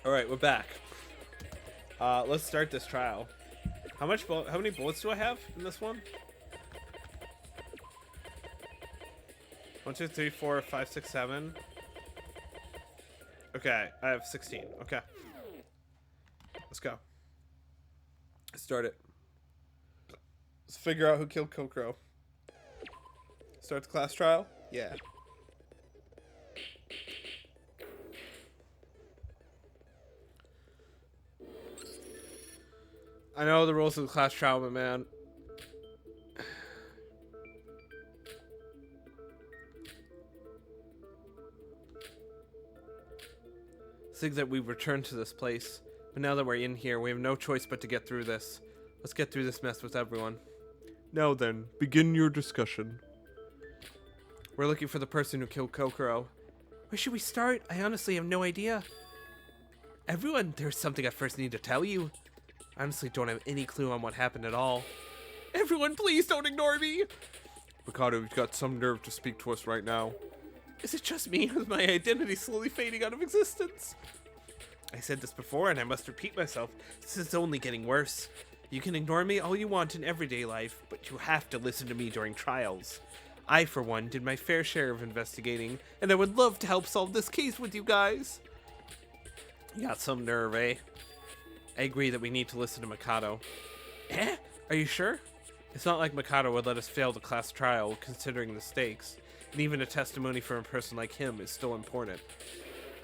All right, we're back. Let's start this trial. How many bullets do I have in this one? 1, 2, 3, 4, 5, 6, 7. Okay, I have 16. Okay, let's go. Start it. Let's figure out who killed Kokoro. Start the class trial? Yeah. I know the rules of the class trial, but man. Seems that we've returned to this place, but now that we're in here, we have no choice but to get through this. Let's get through this mess with everyone. Now then, begin your discussion. We're looking for the person who killed Kokoro. Where should we start? I honestly have no idea. Everyone, there's something I first need to tell you. I honestly don't have any clue on what happened at all. Everyone, please don't ignore me! Mikado, you've got some nerve to speak to us right now. Is it just me, or is my identity slowly fading out of existence? I said this before, and I must repeat myself, this is only getting worse. You can ignore me all you want in everyday life, but you have to listen to me during trials. I, for one, did my fair share of investigating, and I would love to help solve this case with you guys. You got some nerve, eh? I agree that we need to listen to Mikado. Eh? Are you sure? It's not like Mikado would let us fail the class trial, considering the stakes. And even a testimony from a person like him is still important.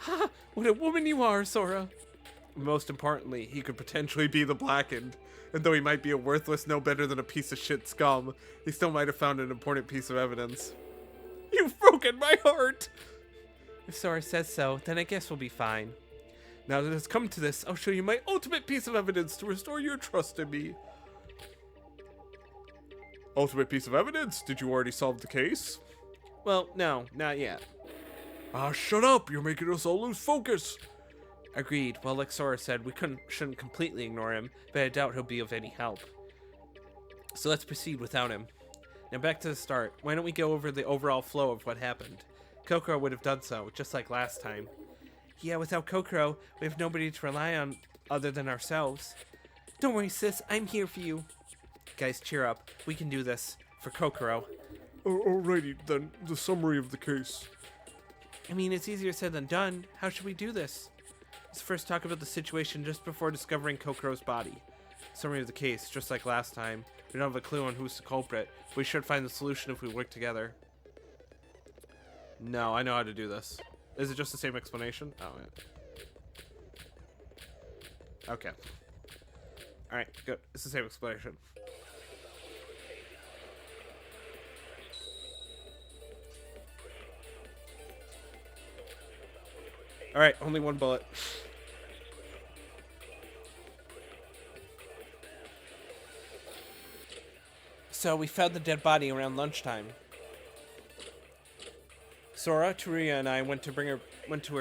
Ha! What a woman you are, Sora! Most importantly, he could potentially be the Blackened. And though he might be a worthless no better than a piece of shit scum, he still might have found an important piece of evidence. You've broken my heart! If Sora says so, then I guess we'll be fine. Now that it's come to this, I'll show you my ultimate piece of evidence to restore your trust in me. Ultimate piece of evidence? Did you already solve the case? Well, no, not yet. Ah, shut up! You're making us all lose focus! Agreed. Well, like Sora said, we shouldn't completely ignore him, but I doubt he'll be of any help. So let's proceed without him. Now back to the start. Why don't we go over the overall flow of what happened? Kokoro would have done so, just like last time. Yeah, without Kokoro, we have nobody to rely on other than ourselves. Don't worry, sis. I'm here for you. Guys, cheer up. We can do this. For Kokoro. Alrighty, then. The summary of the case. I mean, it's easier said than done. How should we do this? Let's first talk about the situation just before discovering Kokoro's body. Summary of the case, just like last time. We don't have a clue on who's the culprit, but we should find the solution if we work together. No, I know how to do this. Is it just the same explanation? Oh, yeah. Okay. Alright, good. It's the same explanation. Alright, only one bullet. So we found the dead body around lunchtime. Sora, Turia, and I went to her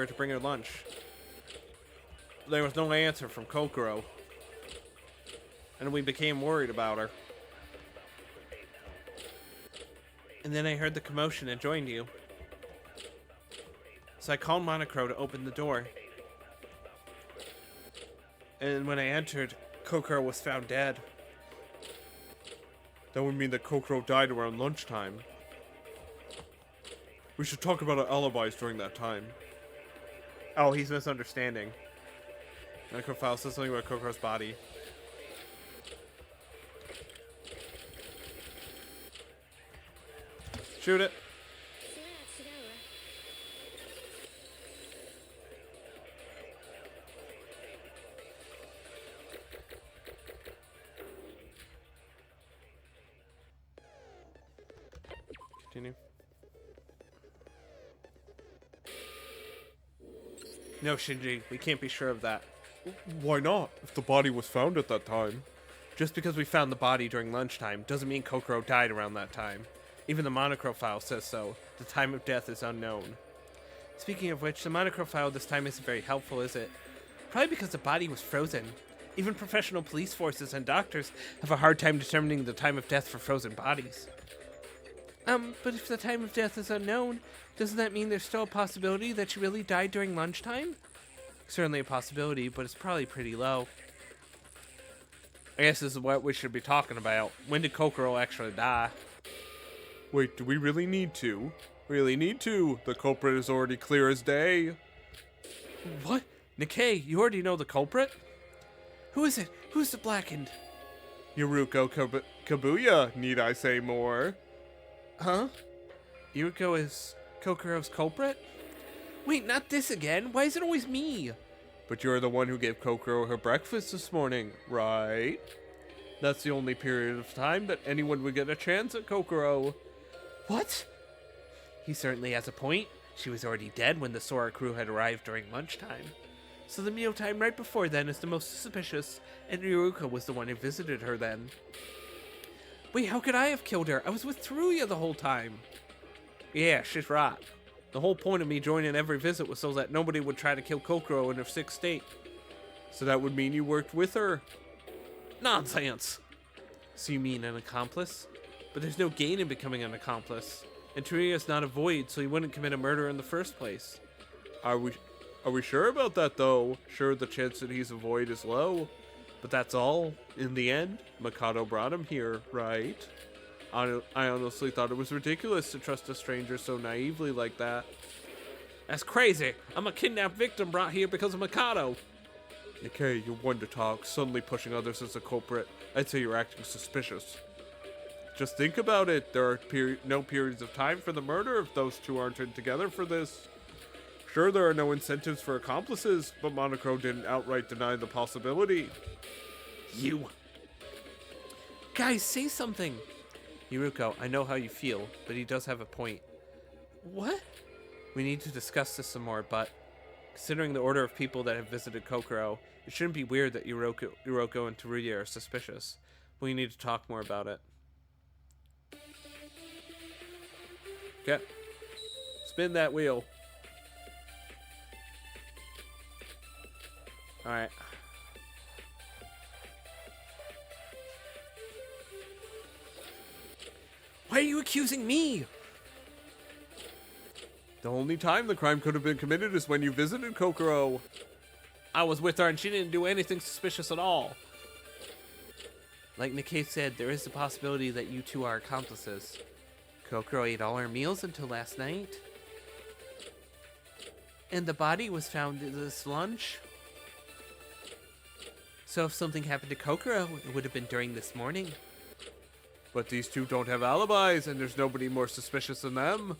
to bring her lunch. There was no answer from Kokoro, and we became worried about her. And then I heard the commotion and joined you. So I called Monocro to open the door. And when I entered, Kokoro was found dead. That would mean that Kokoro died around lunchtime. We should talk about our alibis during that time. Oh, he's misunderstanding. Microfile says something about Kokoro's body. Shoot it. Continue. No, Shinji, we can't be sure of that. Why not, if the body was found at that time? Just because we found the body during lunchtime doesn't mean Kokoro died around that time. Even the Monocro file says so. The time of death is unknown. Speaking of which, the Monocro file this time isn't very helpful, is it? Probably because the body was frozen. Even professional police forces and doctors have a hard time determining the time of death for frozen bodies. But if the time of death is unknown, doesn't that mean there's still a possibility that she really died during lunchtime? Certainly a possibility, but it's probably pretty low. I guess this is what we should be talking about. When did Kokoro actually die? Wait, do we really need to? Really need to? The culprit is already clear as day. What? Nikkei, you already know the culprit? Who is it? Who's the blackened? Yuruko Kabuya, need I say more? Huh? Yuruko is Kokoro's culprit? Wait, not this again. Why is it always me? But you're the one who gave Kokoro her breakfast this morning, right? That's the only period of time that anyone would get a chance at Kokoro. What? He certainly has a point. She was already dead when the Sora crew had arrived during lunchtime. So the mealtime right before then is the most suspicious, and Yuruka was the one who visited her then. Wait, how could I have killed her? I was with Teruya the whole time. Yeah, she's right. The whole point of me joining every visit was so that nobody would try to kill Kokoro in her sick state. So that would mean you worked with her? Nonsense! So you mean an accomplice? But there's no gain in becoming an accomplice. And Teruya's not a void, so he wouldn't commit a murder in the first place. Are we sure about that, though? Sure, the chance that he's a void is low. But that's all. In the end, Mikado brought him here, right? I honestly thought it was ridiculous to trust a stranger so naively like that. That's crazy. I'm a kidnapped victim brought here because of Mikado. Okay, you're one to talk, suddenly pushing others as a culprit. I'd say you're acting suspicious. Just think about it. There are no periods of time for the murder if those two aren't in together for this. Sure, there are no incentives for accomplices, but Monochrome didn't outright deny the possibility. You. Guys, say something. Yuruko, I know how you feel, but he does have a point. What? We need to discuss this some more, but considering the order of people that have visited Kokoro, it shouldn't be weird that Yuruko and Teruya are suspicious. We need to talk more about it. Okay. Spin that wheel. Alright. Why are you accusing me? The only time the crime could have been committed is when you visited Kokoro. I was with her and she didn't do anything suspicious at all. Like Nikkei said, there is the possibility that you two are accomplices. Kokoro ate all her meals until last night. And the body was found in this lunch. So if something happened to Kokoro, it would have been during this morning. But these two don't have alibis, and there's nobody more suspicious than them.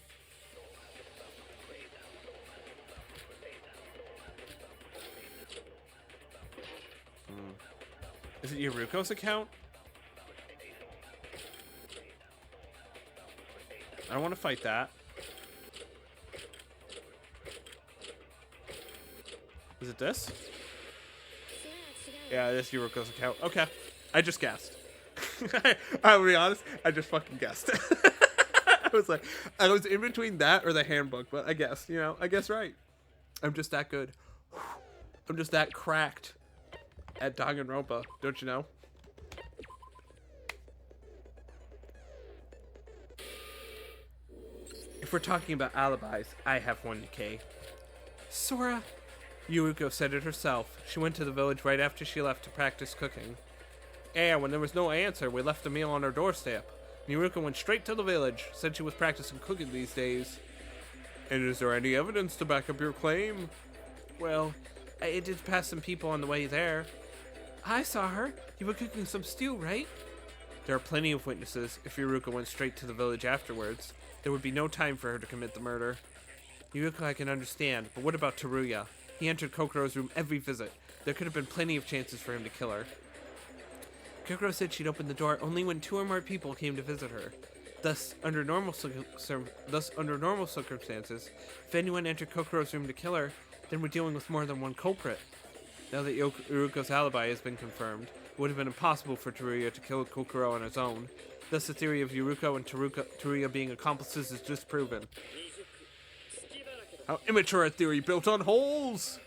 Is it Yuruko's account? I don't want to fight that. Is it this? Yeah, this is Yuruko's account. Okay. I just guessed. I'll be honest, I just fucking guessed. I was in between that or the handbook, but I guess, I guess right. I'm just that good. I'm just that cracked at Danganronpa, don't you know? If we're talking about alibis, I have one, Nikkei. Sora. Yuruko said it herself. She went to the village right after she left to practice cooking. Yeah, when there was no answer, we left a meal on her doorstep. Yuruko went straight to the village, said she was practicing cooking these days. And is there any evidence to back up your claim? Well, I did pass some people on the way there. I saw her. You were cooking some stew, right? There are plenty of witnesses. If Yuruko went straight to the village afterwards, there would be no time for her to commit the murder. Yuruko I can understand, but what about Teruya? He entered Kokoro's room every visit. There could have been plenty of chances for him to kill her. Kokoro said she'd open the door only when 2 or more people came to visit her. Thus, under normal circumstances, if anyone entered Kokoro's room to kill her, then we're dealing with more than one culprit. Now that Yuruko's alibi has been confirmed, it would have been impossible for Teruya to kill Kokoro on his own. Thus, the theory of Yuruko and Teruya being accomplices is disproven. How immature a theory built on holes!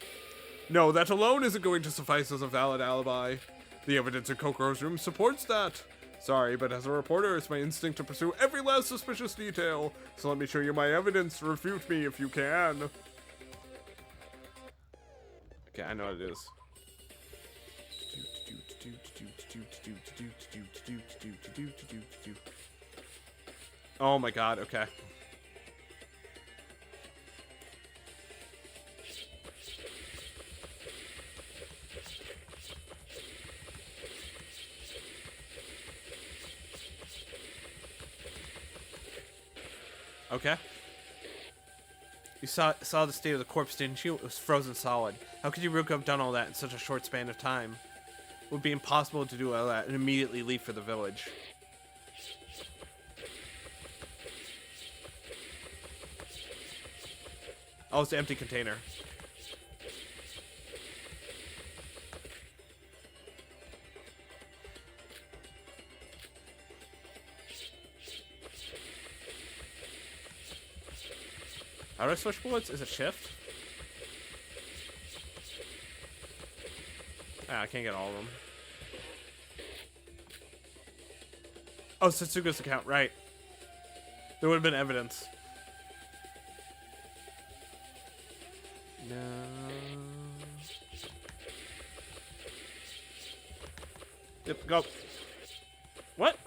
No, that alone isn't going to suffice as a valid alibi. The evidence in Kokoro's room supports that. Sorry, but as a reporter, it's my instinct to pursue every last suspicious detail. So let me show you my evidence. Refute me if you can. I know what it is. Oh my god, okay. Okay. You saw the state of the corpse, didn't you? It was frozen solid. How could Yuruko have done all that in such a short span of time? It would be impossible to do all that and immediately leave for the village. Oh, it's the empty container. How do I switch bullets? Is it shift? Ah, I can't get all of them. Oh, Satsuga's account, right. There would have been evidence. No. Yep, go. What?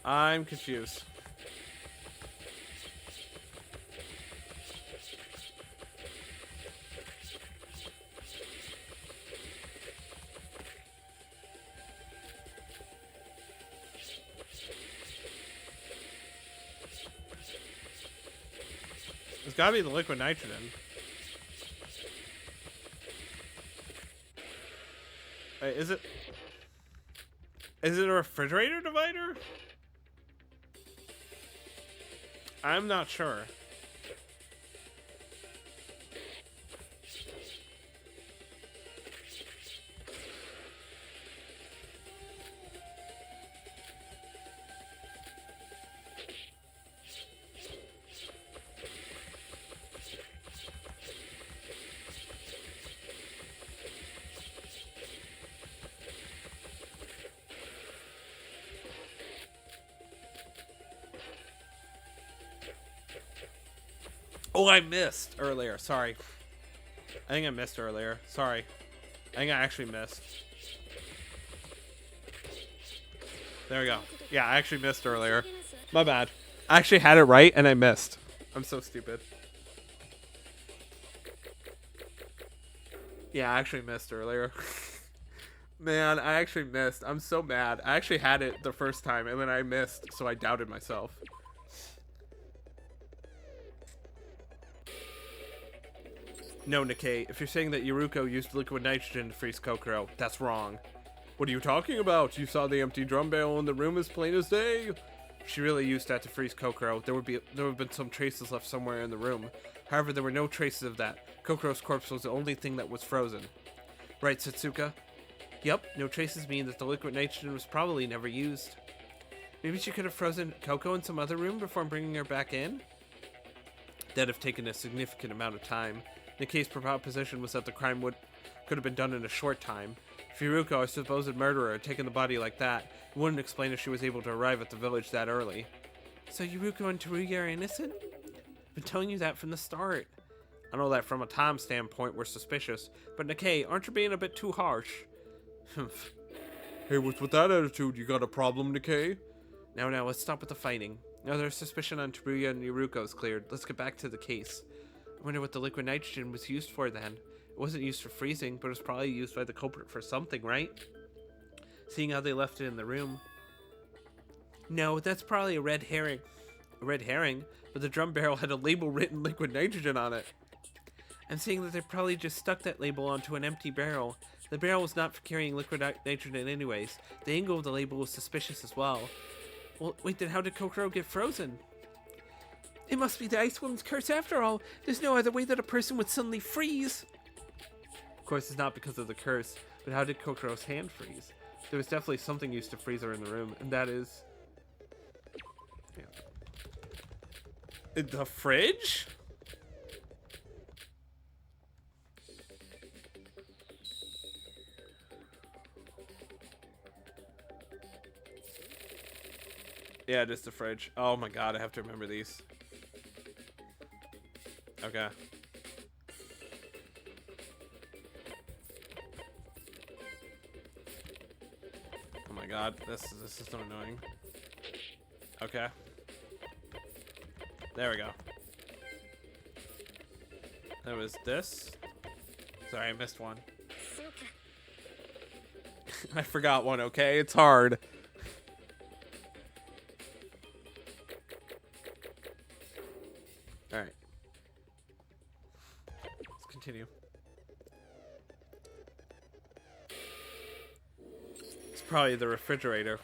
I'm confused. It's gotta be the liquid nitrogen. Wait, is it a refrigerator divider? I'm not sure. Oh, I missed earlier. Sorry. I think I missed earlier. Sorry. I think I actually missed. There we go. Yeah, I actually missed earlier. My bad. I actually had it right and I missed. I'm so stupid. Yeah, I actually missed earlier. Man, I actually missed. I'm so mad. I actually had it the first time and then I missed, so I doubted myself. No, Nikkei, if you're saying that Yuruko used liquid nitrogen to freeze Kokoro, that's wrong. What are you talking about? You saw the empty drum barrel in the room as plain as day. If she really used that to freeze Kokoro, there would have been some traces left somewhere in the room. However, there were no traces of that. Kokoro's corpse was the only thing that was frozen. Right, Satsuka? Yep, no traces mean that the liquid nitrogen was probably never used. Maybe she could have frozen Koko in some other room before bringing her back in? That'd have taken a significant amount of time. Nikkei's proposition was that the crime could have been done in a short time. If Yuruko, a supposed murderer, had taken the body like that, it wouldn't explain if she was able to arrive at the village that early. So Yuruko and Teruya are innocent? I've been telling you that from the start. I know that from a time standpoint we're suspicious, but Nikkei, aren't you being a bit too harsh? Hey, what's with that attitude? You got a problem, Nikkei? Now, let's stop with the fighting. Now there's suspicion on Teruya and Yuruko is cleared. Let's get back to the case. I wonder what the liquid nitrogen was used for then. It wasn't used for freezing, but it was probably used by the culprit for something, right? Seeing how they left it in the room. No, that's probably a red herring. A red herring? But the drum barrel had a label written liquid nitrogen on it. I'm saying that they probably just stuck that label onto an empty barrel. The barrel was not for carrying liquid nitrogen anyways. The angle of the label was suspicious as well. Well, wait, then how did Kokoro get frozen? It must be the Ice Woman's curse after all. There's no other way that a person would suddenly freeze. Of course, it's not because of the curse, but how did Kokoro's hand freeze? There was definitely something used to freeze her in the room, and that is... Yeah. The fridge? Yeah, it is the fridge. Oh my god, I have to remember these. Okay. Oh my god, this is so annoying. Okay. There we go. There was this. Sorry, I missed one. I forgot one, okay? It's hard. Alright. Let's continue. It's probably the refrigerator.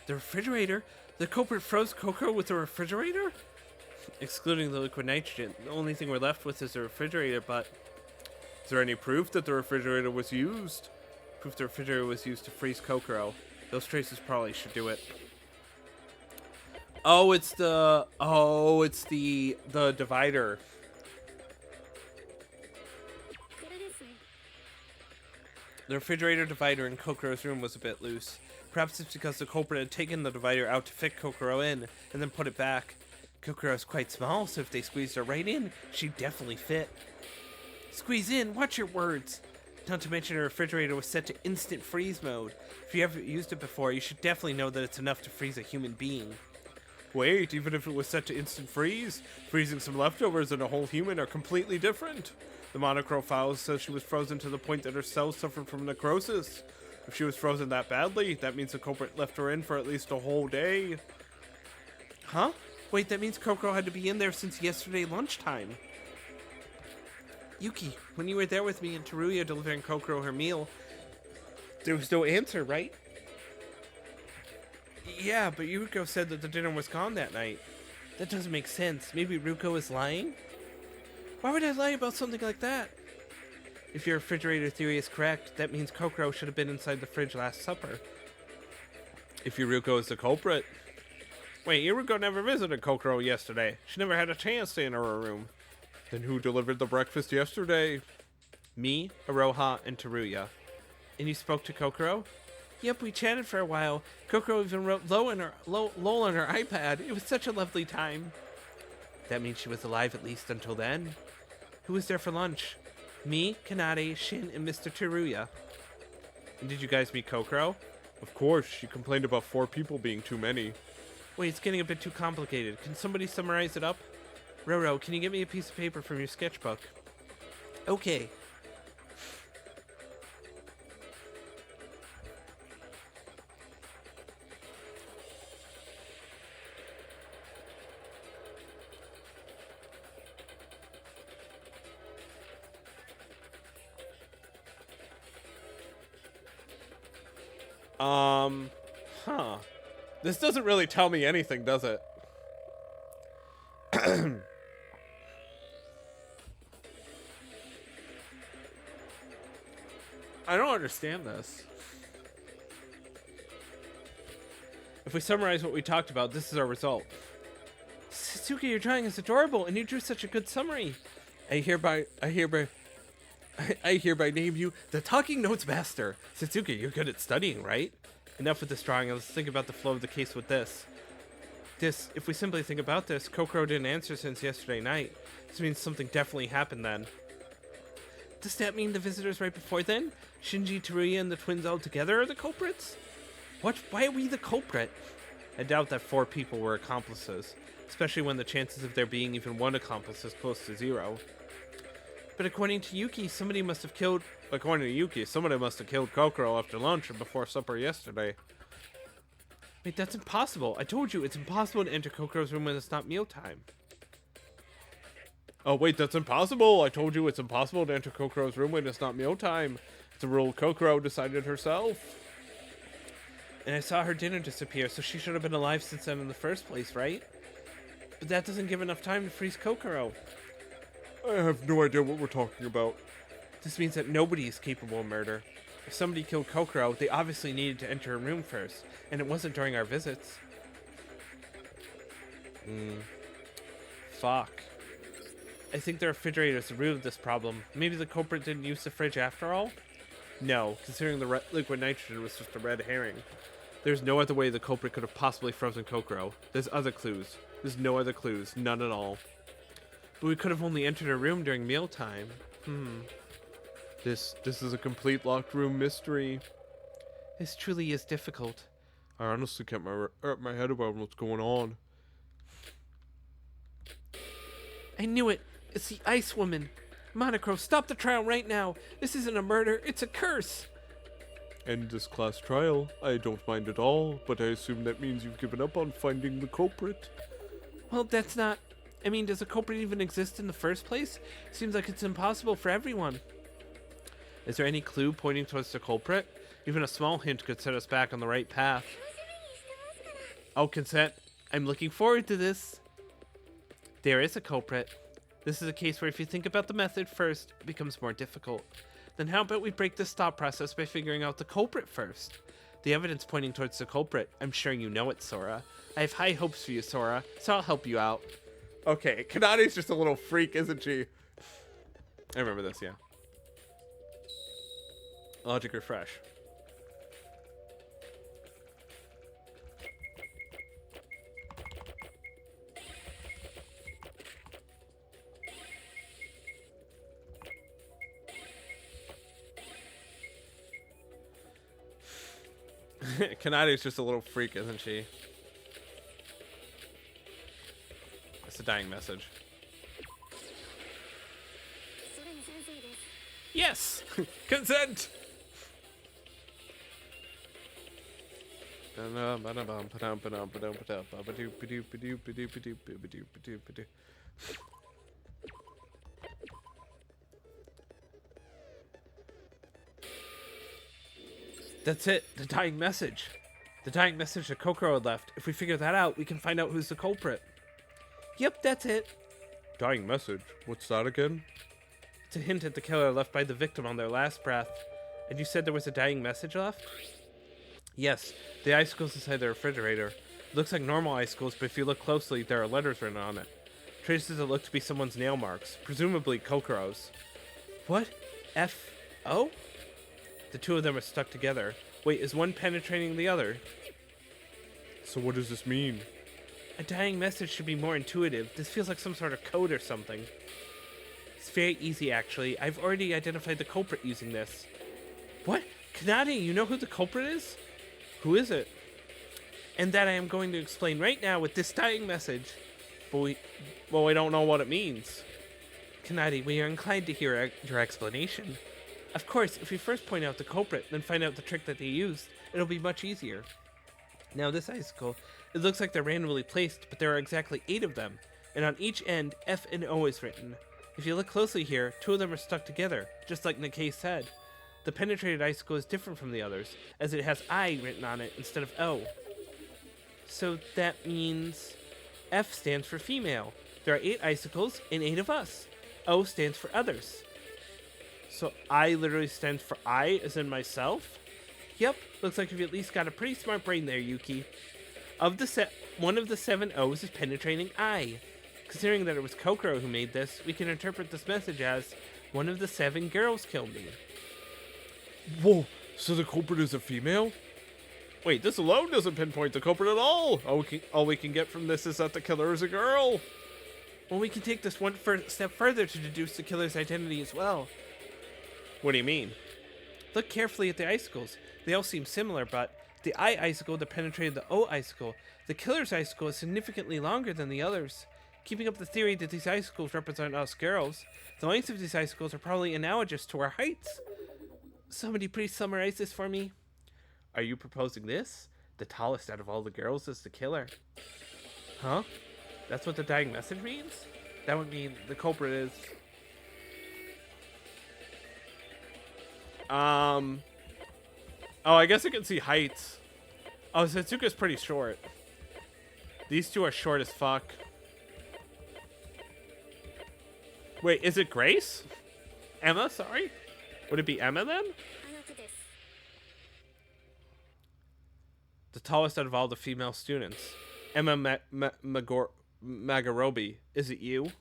The refrigerator? The culprit froze Kokoro with the refrigerator? Excluding the liquid nitrogen, the only thing we're left with is the refrigerator, but... Is there any proof that the refrigerator was used? Proof the refrigerator was used to freeze Kokoro. Those traces probably should do it. Oh, it's the... Oh, it's the divider. The refrigerator divider in Kokoro's room was a bit loose. Perhaps it's because the culprit had taken the divider out to fit Kokoro in, and then put it back. Kokoro's quite small, so if they squeezed her right in, she'd definitely fit. Squeeze in, watch your words! Not to mention her refrigerator was set to instant freeze mode. If you haven't used it before, you should definitely know that it's enough to freeze a human being. Wait, even if it was set to instant freeze, freezing some leftovers and a whole human are completely different. The monochrome file says she was frozen to the point that her cells suffered from necrosis. If she was frozen that badly, that means the culprit left her in for at least a whole day. Huh? Wait, that means Kokoro had to be in there since yesterday lunchtime. Yuki, when you were there with me and Teruya delivering Kokoro her meal, there was no answer, right? Yeah, but Yuko said that the dinner was gone that night. That doesn't make sense. Maybe Ruko is lying? Why would I lie about something like that? If your refrigerator theory is correct, that means Kokoro should have been inside the fridge last supper. If Yuruko is the culprit. Wait, Yuruko never visited Kokoro yesterday. She never had a chance to enter her room. Then who delivered the breakfast yesterday? Me, Aroha, and Teruya. And you spoke to Kokoro? Yep, we chatted for a while. Kokoro even wrote LOL on her iPad. It was such a lovely time. That means she was alive at least until then. Who was there for lunch? Me, Kanade, Shin, and Mr. Teruya. And did you guys meet Kokoro? Of course, she complained about 4 people being too many. Wait, it's getting a bit too complicated. Can somebody summarize it up? Roro, can you get me a piece of paper from your sketchbook? Okay. Huh. This doesn't really tell me anything, does it? I don't understand this. If we summarize what we talked about, this is our result. Satsuki, your drawing is adorable, and you drew such a good summary. I hereby name you the Talking Notes Master. Satsuki, you're good at studying, right? Enough with this drawing, let's think about the flow of the case with this. If we simply think about this, Kokoro didn't answer since yesterday night. This means something definitely happened then. Does that mean the visitors right before then? Shinji, Teruya, and the twins all together are the culprits? What? Why are we the culprit? I doubt that 4 people were accomplices, especially when the chances of there being even one accomplice is close to 0. But according to Yuki, somebody must have killed Kokoro after lunch or before supper yesterday. Wait, that's impossible. I told you, it's impossible to enter Kokoro's room when it's not mealtime. Oh, wait, that's impossible. I told you it's impossible to enter Kokoro's room when it's not mealtime. It's a rule Kokoro decided herself. And I saw her dinner disappear, so she should have been alive since then in the first place, right? But that doesn't give enough time to freeze Kokoro. I have no idea what we're talking about. This means that nobody is capable of murder. If somebody killed Kokoro, they obviously needed to enter a room first, and it wasn't during our visits. Fuck. I think the refrigerator is the root of this problem. Maybe the culprit didn't use the fridge after all? No, considering the liquid nitrogen was just a red herring. There's no other way the culprit could have possibly frozen Kokoro. There's other clues. There's no other clues. None at all. But we could have only entered a room during mealtime. This is a complete locked room mystery. This truly is difficult. I honestly can't wrap my head about what's going on. I knew it. It's the Ice Woman. Monocro, stop the trial right now. This isn't a murder. It's a curse. End this class trial. I don't mind at all, but I assume that means you've given up on finding the culprit. Well, that's not... I mean, does a culprit even exist in the first place? Seems like it's impossible for everyone. Is there any clue pointing towards the culprit? Even a small hint could set us back on the right path. Oh, consent. I'm looking forward to this. There is a culprit. This is a case where if you think about the method first, it becomes more difficult. Then how about we break this thought process by figuring out the culprit first? The evidence pointing towards the culprit. I'm sure you know it, Sora. I have high hopes for you, Sora, so I'll help you out. Okay, Kanade's just a little freak, isn't she? I remember this, yeah. Logic refresh. Kanade's just a little freak, isn't she? It's a dying message. Yes! Consent! That's it, the dying message. The dying message that Kokoro had left. If we figure that out, we can find out who's the culprit. Yep, that's it. Dying message? What's that again? It's a hint at the killer left by the victim on their last breath. And you said there was a dying message left? Yes, the icicles inside the refrigerator. It looks like normal icicles, but if you look closely, there are letters written on it. Traces that look to be someone's nail marks, presumably Kokoro's. What? F-O? The two of them are stuck together. Wait, is one penetrating the other? So what does this mean? A dying message should be more intuitive. This feels like some sort of code or something. It's very easy, actually. I've already identified the culprit using this. What? Kanade, you know who the culprit is? Who is it? And that I am going to explain right now with this dying message. But we don't know what it means. Kanade, we are inclined to hear your explanation. Of course, if we first point out the culprit, then find out the trick that they used, it'll be much easier. Now this icicle, it looks like they're randomly placed, but there are exactly 8 of them, and on each end, F and O is written. If you look closely here, 2 of them are stuck together, just like Nikkei said. The penetrated icicle is different from the others, as it has I written on it instead of O. So that means F stands for female. There are 8 icicles and 8 of us. O stands for others. So I literally stands for I, as in myself? Yep, looks like you've at least got a pretty smart brain there, Yuki. One of the 7 O's is penetrating I. Considering that it was Kokoro who made this, we can interpret this message as, one of the 7 girls killed me. Whoa, so the culprit is a female? Wait, this alone doesn't pinpoint the culprit at all! All we can get from this is that the killer is a girl! Well, we can take this one step further to deduce the killer's identity as well. What do you mean? Look carefully at the icicles. They all seem similar, but the I icicle that penetrated the O icicle, the killer's icicle is significantly longer than the others. Keeping up the theory that these icicles represent us girls, the lengths of these icicles are probably analogous to our heights. Somebody please summarize this for me. Are you proposing this? The tallest out of all the girls is the killer. Huh? That's what the dying message means? That would mean the culprit is... Oh, I guess I can see heights. Oh, Setsuka's pretty short. These two are short as fuck. Wait, is it Grace? Emma, sorry? Would it be Emma then? The tallest out of all the female students. Emma Magarobi. Is it you?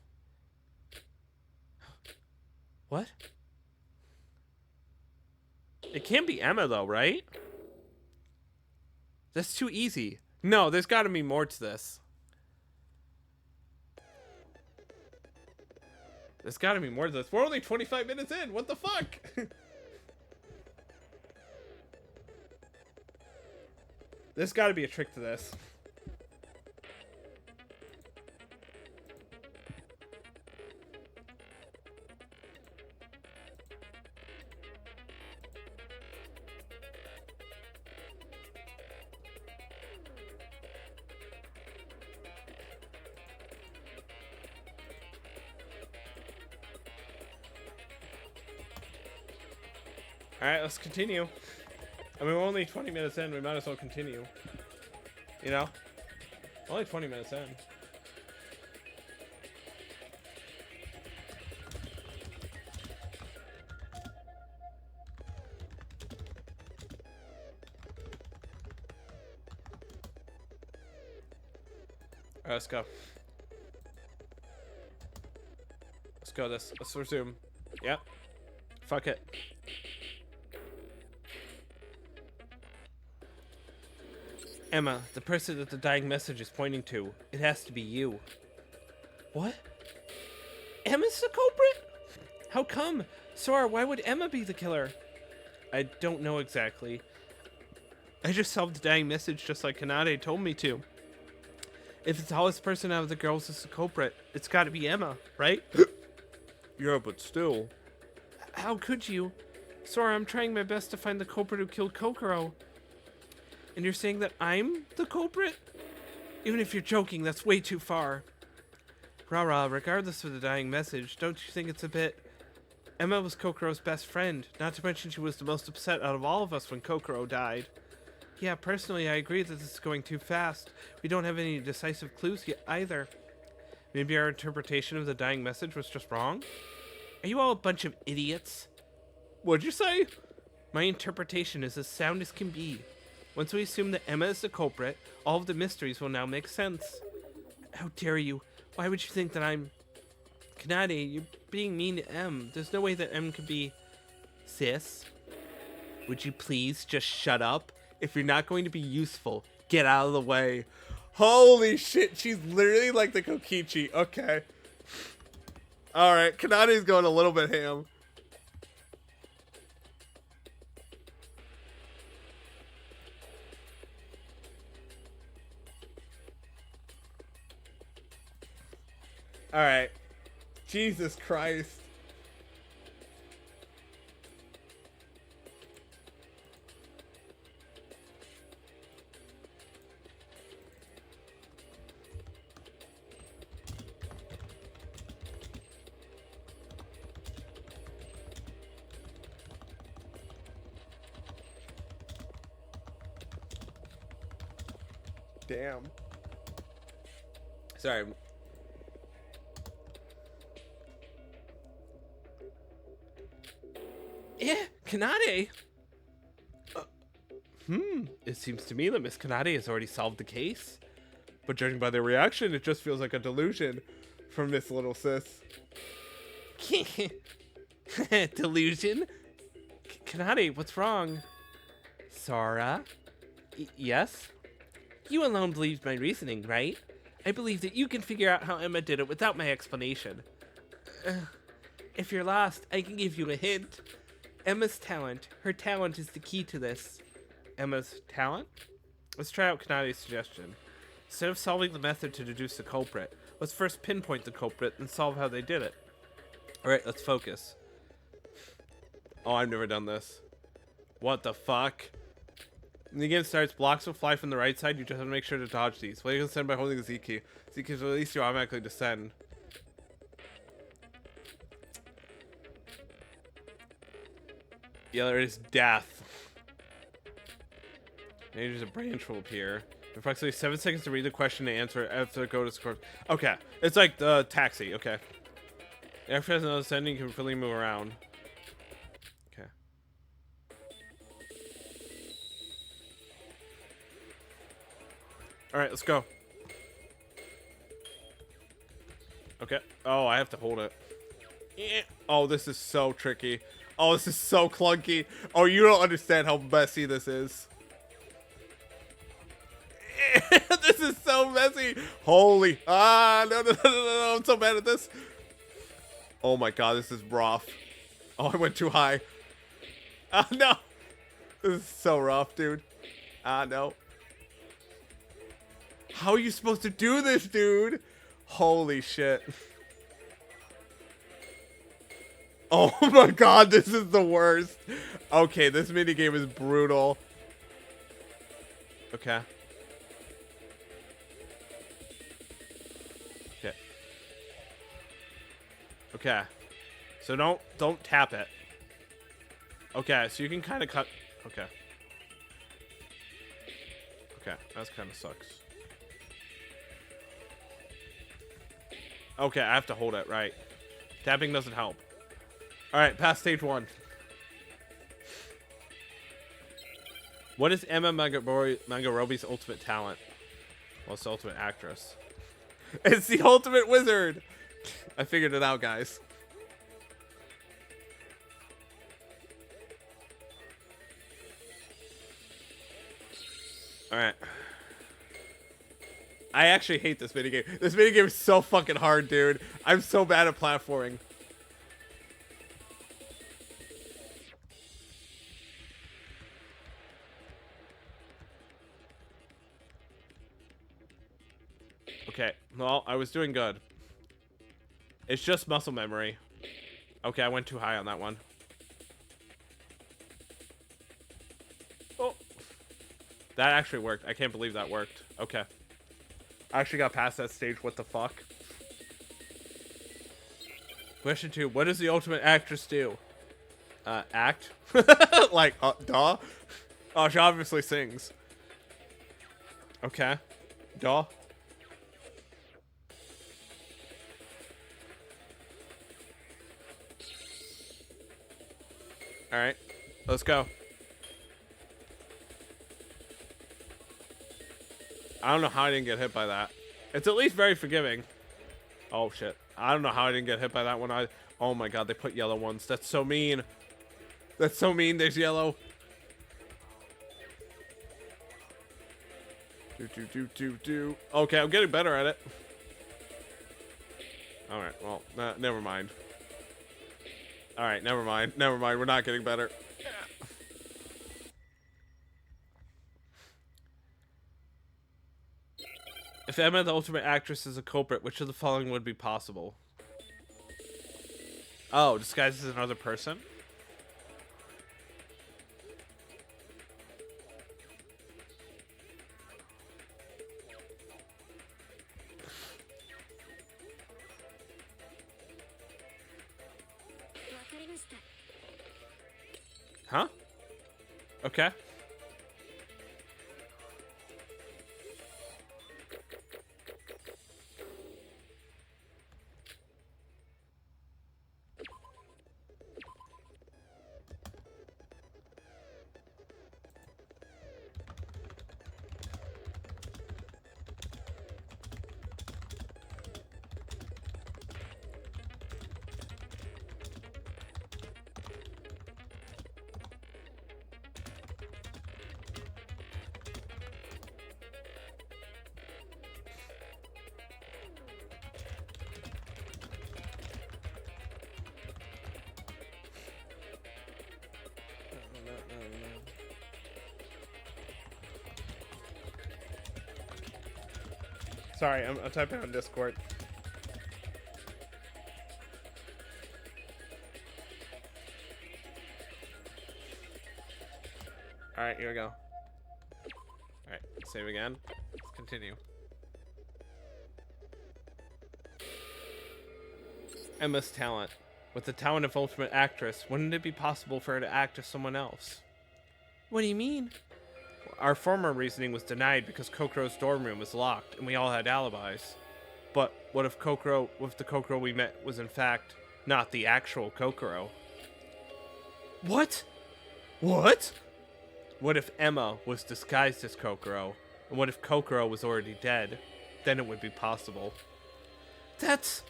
What? It can't be Emma though, right? That's too easy. No, there's gotta be more to this. There's gotta be more to this. We're only 25 minutes in. What the fuck? There's gotta be a trick to this. Alright, let's continue. I mean, we're only 20 minutes in. We might as well continue. You know? Only 20 minutes in. Alright, let's go. Let's go. Let's resume. Yep. Fuck it. Emma, the person that the dying message is pointing to. It has to be you. What? Emma's the culprit? How come? Sora, why would Emma be the killer? I don't know exactly. I just solved the dying message just like Kanade told me to. If the tallest person out of the girls is the culprit, it's gotta be Emma, right? Yeah, but still. How could you? Sora, I'm trying my best to find the culprit who killed Kokoro. And you're saying that I'm the culprit? Even if you're joking, that's way too far. Rara, regardless of the dying message, don't you think it's a bit... Emma was Kokoro's best friend, not to mention she was the most upset out of all of us when Kokoro died. Yeah, personally, I agree that this is going too fast. We don't have any decisive clues yet either. Maybe our interpretation of the dying message was just wrong? Are you all a bunch of idiots? What'd you say? My interpretation is as sound as can be. Once we assume that Emma is the culprit, all of the mysteries will now make sense. How dare you? Why would you think that I'm... Kanade, you're being mean to M. There's no way that M could be... Sis? Would you please just shut up? If you're not going to be useful, get out of the way. Holy shit, she's literally like the Kokichi. Okay. Alright, Kanade's going a little bit ham. Alright. Jesus Christ. Damn. Sorry. Yeah, Kanade. It seems to me that Miss Kanade has already solved the case. But judging by their reaction, it just feels like a delusion from this little sis. Delusion? Kanade, what's wrong? Sora? Yes? You alone believe my reasoning, right? I believe that you can figure out how Emma did it without my explanation. If you're lost, I can give you a hint. Emma's talent. Her talent is the key to this. Emma's talent? Let's try out Kanade's suggestion. Instead of solving the method to deduce the culprit, let's first pinpoint the culprit and solve how they did it. Alright, let's focus. Oh, I've never done this. What the fuck? When the game starts, blocks will fly from the right side. You just have to make sure to dodge these. Well, you can descend by holding the Z key. Z keys will release you automatically descend. Yeah, there is death. Maybe there's a branch will appear. Approximately 7 seconds to read the question and answer it after go to score. Okay, it's like the taxi. Okay. After has another descending, you can freely move around. Okay. Alright, let's go. Okay. Oh, I have to hold it. Oh, this is so tricky. Oh, this is so clunky. Oh, you don't understand how messy this is. This is so messy. Holy. Ah, no. I'm so bad at this. Oh my god, this is rough. Oh, I went too high. Ah, no. This is so rough, dude. Ah, no. How are you supposed to do this, dude? Holy shit. Oh my god, this is the worst. Okay, this minigame is brutal. Okay. Okay. Okay. So don't tap it. Okay, so you can kind of cut. Okay. Okay, that kind of sucks. Okay, I have to hold it, right. Tapping doesn't help. Alright, past stage 1. What is Emma Mangarobi's ultimate talent? Well, it's the ultimate actress. It's the ultimate wizard! I figured it out, guys. Alright. I actually hate this minigame. This minigame is so fucking hard, dude. I'm so bad at platforming. Okay, well, I was doing good. It's just muscle memory. Okay, I went too high on that one. Oh. That actually worked. I can't believe that worked. Okay. I actually got past that stage. What the fuck? Question 2. What does the ultimate actress do? Act? Like, duh? Oh, she obviously sings. Okay. Duh. Alright. Let's go. I don't know how I didn't get hit by that. It's at least very forgiving. Oh, shit. I don't know how I didn't get hit by that one. Oh, my God. They put yellow ones. That's so mean. That's so mean. There's yellow. Do. Okay, I'm getting better at it. Alright, well, never mind. Alright, never mind. Never mind. We're not getting better. If Emma, the ultimate actress, is a culprit, which of the following would be possible? Oh, disguised as another person? Huh? Okay. Sorry, I'm typing on Discord. Alright, here we go. Alright, save again. Let's continue. Emma's talent. With the talent of ultimate actress, wouldn't it be possible for her to act as someone else? What do you mean? Our former reasoning was denied because Kokoro's dorm room was locked, and we all had alibis. But what if the Kokoro we met was in fact not the actual Kokoro? What? What? What if Emma was disguised as Kokoro, And what if Kokoro was already dead? Then it would be possible. That's...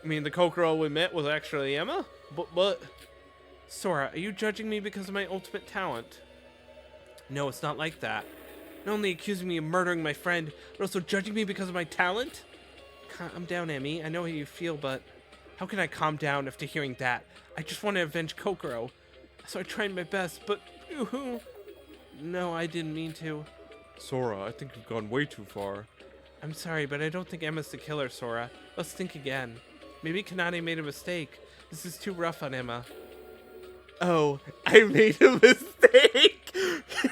I mean, the Kokoro we met was actually Emma? But... Sora, are you judging me because of my ultimate talent? No, it's not like that. Not only accusing me of murdering my friend, but also judging me because of my talent? Calm down, Emmy. I know how you feel, but... How can I calm down after hearing that? I just want to avenge Kokoro. So I tried my best, but... No, I didn't mean to. Sora, I think you've gone way too far. I'm sorry, but I don't think Emma's the killer, Sora. Let's think again. Maybe Kanade made a mistake. This is too rough on Emma. Oh, I made a mistake!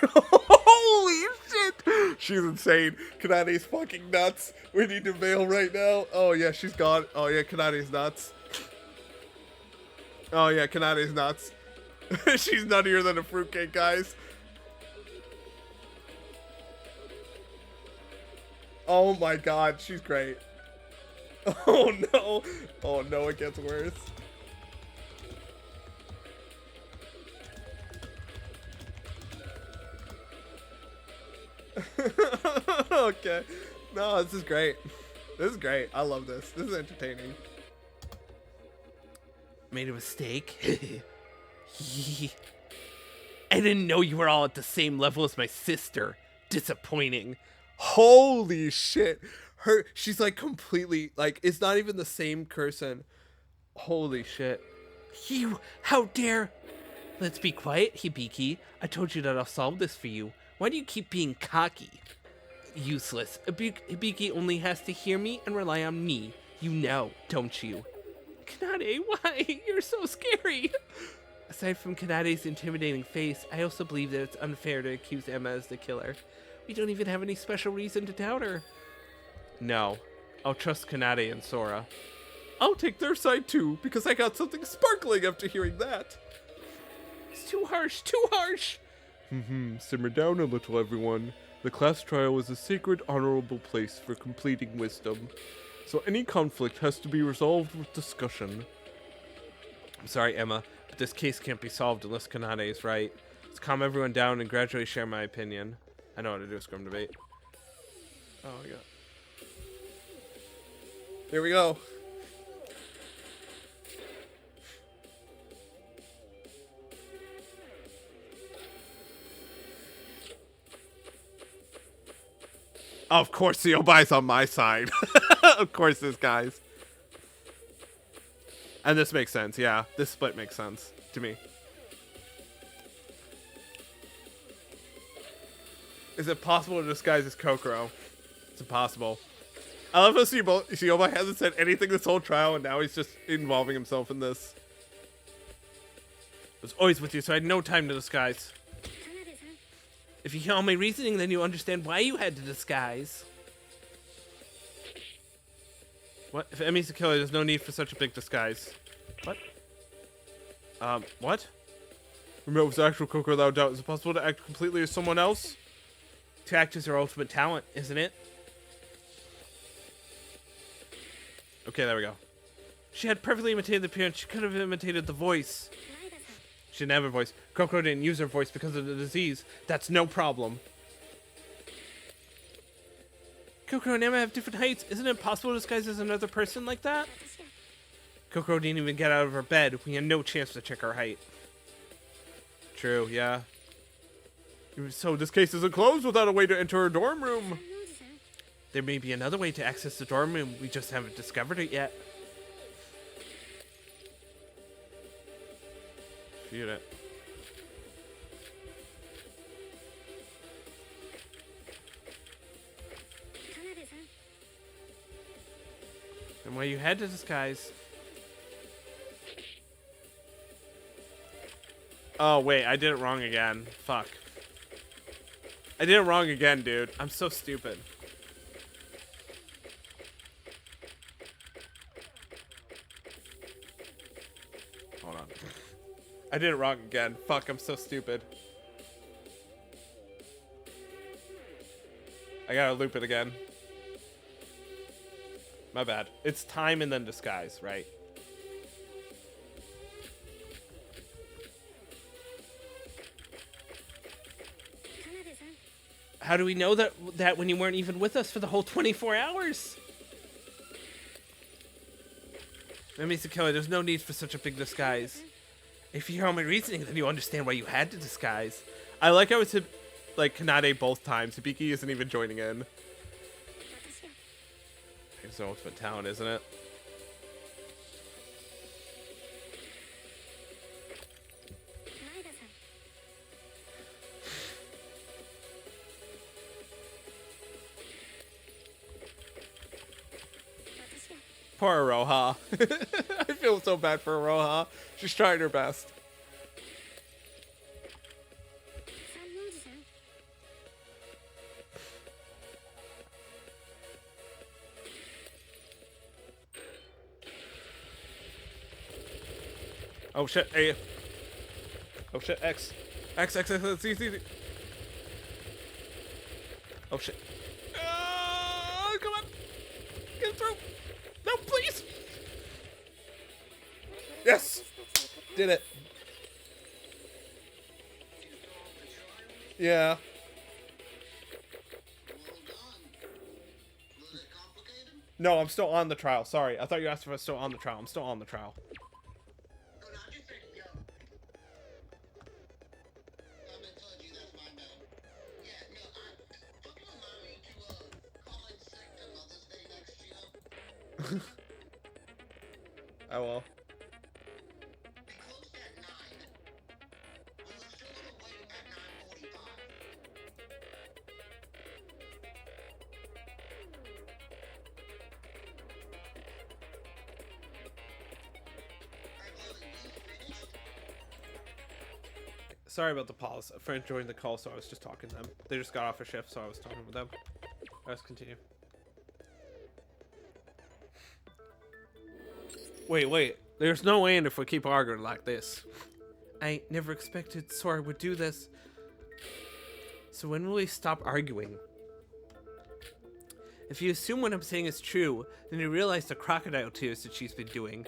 Holy shit! She's insane. Kanade's fucking nuts. We need to bail right now. Oh yeah, she's gone. Oh yeah, Kanade's nuts. Oh yeah, Kanade's nuts. She's nuttier than a fruitcake, guys. Oh my god, she's great. Oh no. Oh no, it gets worse. Okay. No, this is great. This is great. I love this. This is entertaining. Made a mistake? I didn't know you were all at the same level as my sister. Disappointing. Holy shit. She's like completely, like, it's not even the same person. Holy shit. You, how dare. Let's be quiet, Hibiki. I told you that I'll solve this for you. Why do you keep being cocky? Useless. Hibiki only has to hear me and rely on me. You know, don't you? Kanade, why? You're so scary. Aside from Kanade's intimidating face, I also believe that it's unfair to accuse Emma as the killer. We don't even have any special reason to doubt her. No. I'll trust Kanade and Sora. I'll take their side too, because I got something sparkling after hearing that. It's too harsh, too harsh. Simmer down a little, everyone. The class trial is a sacred, honorable place for completing wisdom. So any conflict has to be resolved with discussion. I'm sorry, Emma, but this case can't be solved unless Kanade is right. Let's calm everyone down and gradually share my opinion. I know how to do a scrum debate. Oh my god. Here we go. Of course, Yobai's on my side. Of course, this guy's. And this makes sense, yeah. This split makes sense to me. Is it possible to disguise as Kokoro? It's impossible. I love how Yobai hasn't said anything this whole trial, and now he's just involving himself in this. I was always with you, so I had no time to disguise. If you hear all my reasoning, then you understand why you had to disguise. What? If Emmy's the killer, there's no need for such a big disguise. What? What? Remember, it was actual Kokoro without doubt. Is it possible to act completely as someone else? To act is her ultimate talent, isn't it? Okay, there we go. She had perfectly imitated the appearance. She could have imitated the voice. She didn't have her voice. Kokoro didn't use her voice because of the disease. That's no problem. Kokoro and Emma have different heights. Isn't it possible to disguise as another person like that? Kokoro didn't even get out of her bed. We had no chance to check her height. True, yeah. So this case isn't closed without a way to enter her dorm room. There may be another way to access the dorm room. We just haven't discovered it yet. Shoot it. And why you had to disguise? Oh wait, I did it wrong again. Fuck. I did it wrong again, dude. I'm so stupid. Hold on. I did it wrong again. Fuck, I'm so stupid. I gotta loop it again. My bad. It's time and then disguise, right? How do we know that when you weren't even with us for the whole 24 hours? That means the killer, there's no need for such a big disguise. If you hear all my reasoning, then you understand why you had to disguise. I like how it's like Kanade both times. Hibiki isn't even joining in. It's the ultimate talent, isn't it? Poor Aroha. I feel so bad for Aroha. She's trying her best. Oh shit, A. Oh shit, X. X, Z, Z, Z. Oh shit. Come on. Get through. No, please. Yes. Did it. Yeah. No, I'm still on the trial. Sorry. I thought you asked if I was still on the trial. I'm still on the trial. I will. Sorry about the pause. A friend joined the call, so I was just talking to them. They just got off a shift, so I was talking with them. Let's continue. Wait. There's no end if we keep arguing like this. I never expected Sora would do this. So when will we stop arguing? If you assume what I'm saying is true, then you realize the crocodile tears that she's been doing.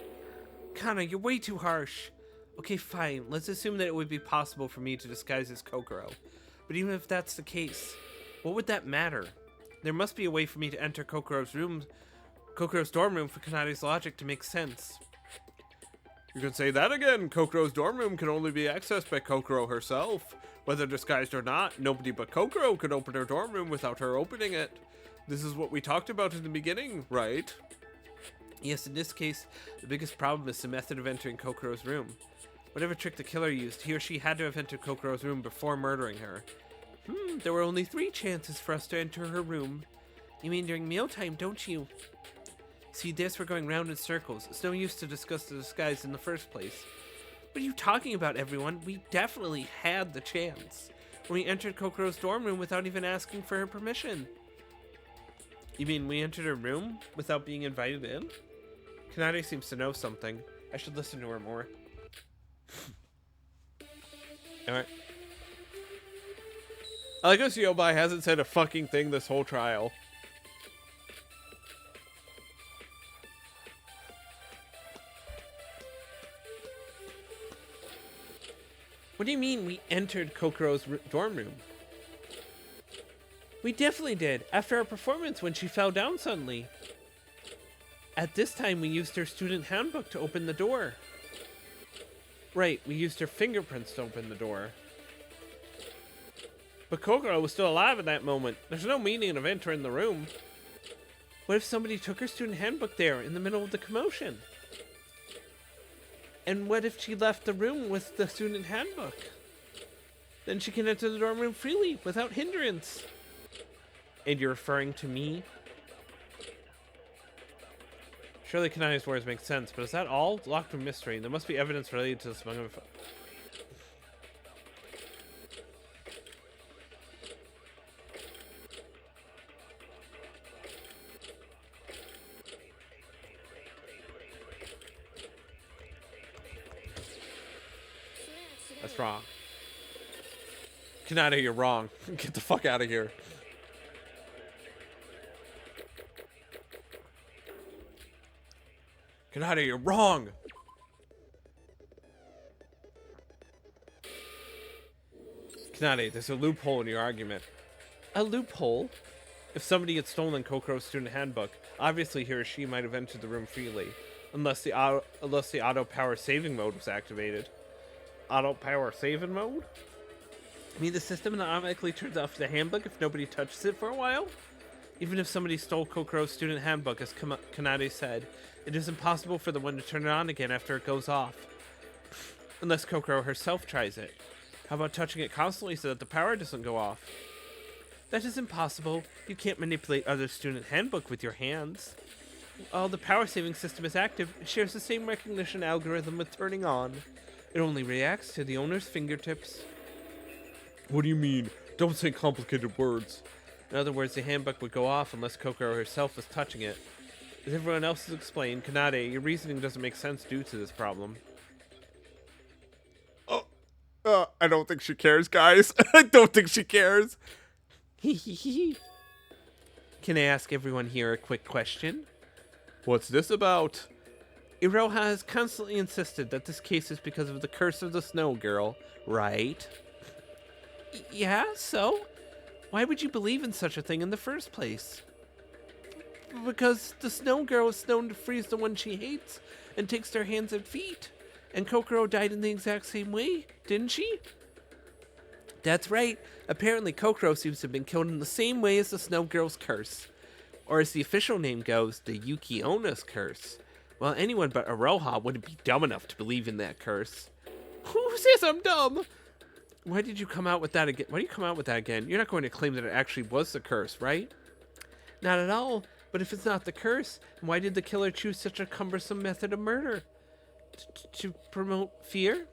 Kana, you're way too harsh. Okay, fine. Let's assume that it would be possible for me to disguise as Kokoro. But even if that's the case, what would that matter? There must be a way for me to enter Kokoro's dorm room for Kanade's logic to make sense. You can say that again. Kokoro's dorm room can only be accessed by Kokoro herself. Whether disguised or not, nobody but Kokoro could open her dorm room without her opening it. This is what we talked about in the beginning, right? Yes, in this case, the biggest problem is the method of entering Kokoro's room. Whatever trick the killer used, he or she had to have entered Kokoro's room before murdering her. There were only 3 chances for us to enter her room. You mean during mealtime, don't you? See, this we're going round in circles. It's no use to discuss the disguise in the first place. What are you talking about, everyone? We definitely had the chance. When we entered Kokoro's dorm room without even asking for her permission. You mean we entered her room without being invited in? Kanade seems to know something. I should listen to her more. Alright. I like how Siobai hasn't said a fucking thing this whole trial. What do you mean we entered Kokoro's dorm room? We definitely did, after our performance when she fell down suddenly. At this time, we used her student handbook to open the door. Right, we used her fingerprints to open the door. But Kokoro was still alive at that moment. There's no meaning of entering the room. What if somebody took her student handbook there in the middle of the commotion? And what if she left the room with the student handbook? Then she can enter the dorm room freely, without hindrance. And you're referring to me? Surely Kanade's words make sense, but is that all? Locked from mystery. There must be evidence related to this among them. That's wrong. Kanade, you're wrong. Get the fuck out of here. Kanade, you're wrong. Kanade, there's a loophole in your argument. A loophole? If somebody had stolen Kokoro's student handbook, obviously he or she might have entered the room freely. Unless the auto power saving mode was activated. Auto power saving mode? I mean, the system automatically turns off the handbook if nobody touches it for a while? Even if somebody stole Kokoro's student handbook, as Kanade said, it is impossible for the one to turn it on again after it goes off. Unless Kokoro herself tries it. How about touching it constantly so that the power doesn't go off? That is impossible. You can't manipulate other student handbook with your hands. While the power saving system is active, it shares the same recognition algorithm with turning on. It only reacts to the owner's fingertips. What do you mean? Don't say complicated words. In other words, the handbook would go off unless Kokoro herself was touching it. As everyone else has explained, Kanade, your reasoning doesn't make sense due to this problem. I don't think she cares, guys. I don't think she cares. Can I ask everyone here a quick question? What's this about? Iroha has constantly insisted that this case is because of the curse of the snow girl, right? Yeah, so? Why would you believe in such a thing in the first place? Because the snow girl is known to freeze the one she hates and takes their hands and feet. And Kokoro died in the exact same way, didn't she? That's right. Apparently Kokoro seems to have been killed in the same way as the snow girl's curse. Or as the official name goes, the Yuki Ona's curse. Well, anyone but Iroha wouldn't be dumb enough to believe in that curse. Who says I'm dumb? Why did you come out with that again? Why do you come out with that again? You're not going to claim that it actually was the curse, right? Not at all. But if it's not the curse, why did the killer choose such a cumbersome method of murder? To promote fear?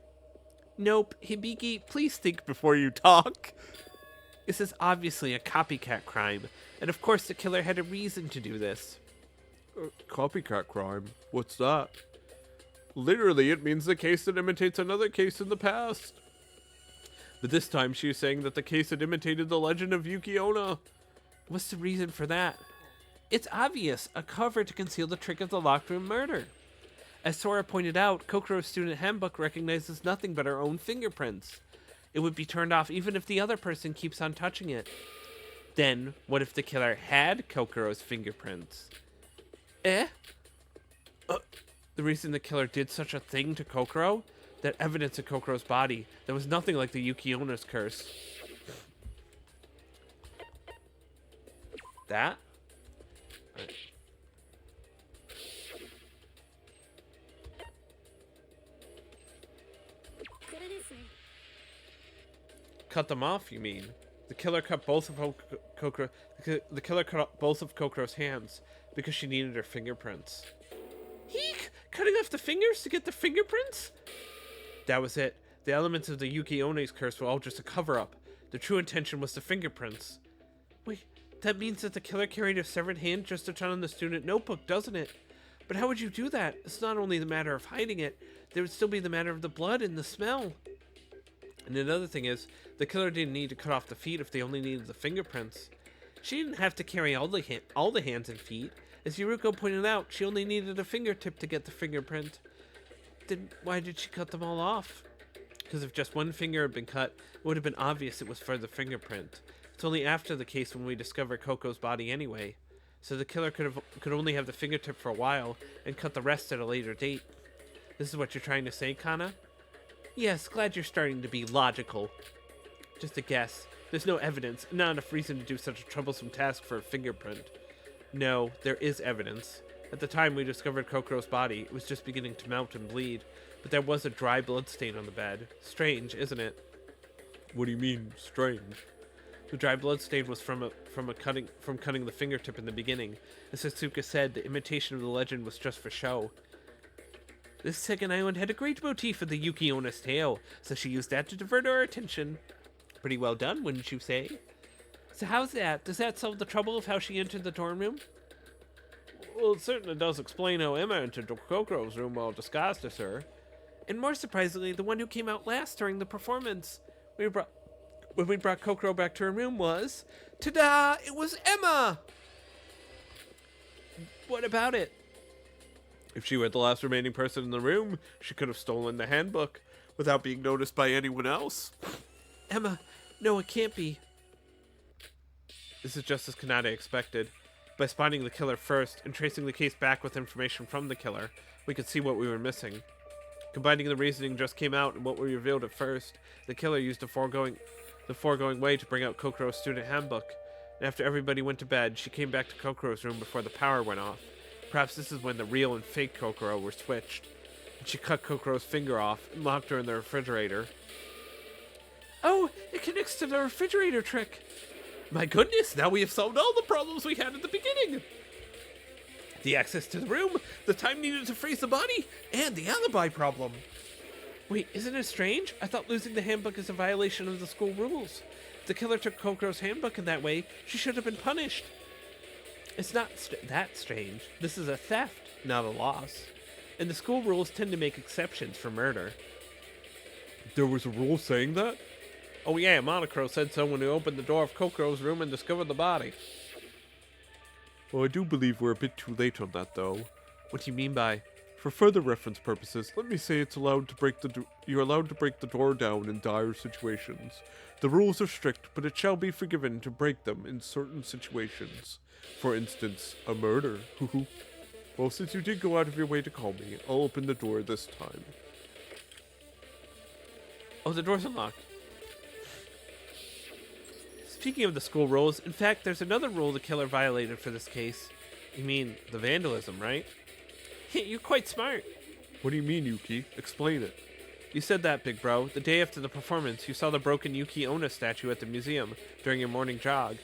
Nope. Hibiki, please think before you talk. This is obviously a copycat crime. And of course the killer had a reason to do this. Copycat crime? What's that? Literally, it means the case that imitates another case in the past. But this time she was saying that the case had imitated the legend of Yuki Onna. What's the reason for that? It's obvious, a cover to conceal the trick of the locked room murder. As Sora pointed out, Kokoro's student handbook recognizes nothing but her own fingerprints. It would be turned off even if the other person keeps on touching it. Then, what if the killer had Kokoro's fingerprints? The reason the killer did such a thing to Kokoro? That evidence in Kokoro's body. There was nothing like the Yuki Ona's curse. That? Right. Cut them off, you mean? The killer cut both of Kokoro. The killer cut both of Kokoro's hands because she needed her fingerprints. Eek! Cutting off the fingers to get the fingerprints? That was it. The elements of the Yuki One's curse were all just a cover-up. The true intention was the fingerprints. Wait, that means that the killer carried a severed hand just to turn on the student notebook, doesn't it? But how would you do that? It's not only the matter of hiding it, there would still be the matter of the blood and the smell. And another thing is, the killer didn't need to cut off the feet if they only needed the fingerprints. She didn't have to carry all the hands and feet. As Yuruko pointed out, she only needed a fingertip to get the fingerprint. Then why did she cut them all off? Because if just one finger had been cut, it would have been obvious it was for the fingerprint. It's only after the case when we discover Koko's body anyway. So the killer could only have the fingertip for a while and cut the rest at a later date. This is what you're trying to say, Kana? Yes, glad you're starting to be logical. Just a guess. There's no evidence, not enough reason to do such a troublesome task for a fingerprint. No, there is evidence. At the time we discovered Kokoro's body, it was just beginning to melt and bleed, but there was a dry blood stain on the bed. Strange, isn't it? What do you mean, strange? The dry blood stain was from cutting the fingertip in the beginning. As Satsuka said, the imitation of the legend was just for show. This second island had a great motif for the Yuki Ona's tale, so she used that to divert our attention. Pretty well done, wouldn't you say? So how's that? Does that solve the trouble of how she entered the dorm room? Well, it certainly does explain how Emma entered Kokoro's room while disguised as her. And more surprisingly, the one who came out last during the performance. When we brought Kokoro back to her room was... Ta-da! It was Emma! What about it? If she were the last remaining person in the room, she could have stolen the handbook without being noticed by anyone else. Emma, no, it can't be. This is just as Kanade expected. By spotting the killer first and tracing the case back with information from the killer, we could see what we were missing. Combining the reasoning just came out and what we revealed at first, the killer used the foregoing way to bring out Kokoro's student handbook. And after everybody went to bed, she came back to Kokoro's room before the power went off. Perhaps this is when the real and fake Kokoro were switched. And she cut Kokoro's finger off and locked her in the refrigerator. Oh, it connects to the refrigerator trick. My goodness, now we have solved all the problems we had at the beginning. The access to the room, the time needed to freeze the body, and the alibi problem. Wait, isn't it strange? I thought losing the handbook is a violation of the school rules. If the killer took Kokoro's handbook in that way, she should have been punished. It's not that strange. This is a theft, not a loss. And the school rules tend to make exceptions for murder. There was a rule saying that? Oh yeah, Monocro said so when he opened the door of Kokoro's room and discovered the body. Well, I do believe we're a bit too late on that, though. What do you mean by? For further reference purposes, let me say you're allowed to break the door down in dire situations. The rules are strict, but it shall be forgiven to break them in certain situations. For instance, a murder. Well, since you did go out of your way to call me, I'll open the door this time. Oh, the door's unlocked. Speaking of the school rules, in fact, there's another rule the killer violated for this case. You mean the vandalism, right? You're quite smart. What do you mean, Yuki? Explain it. You said that, big bro. The day after the performance, you saw the broken Yuki Onna statue at the museum during your morning jog.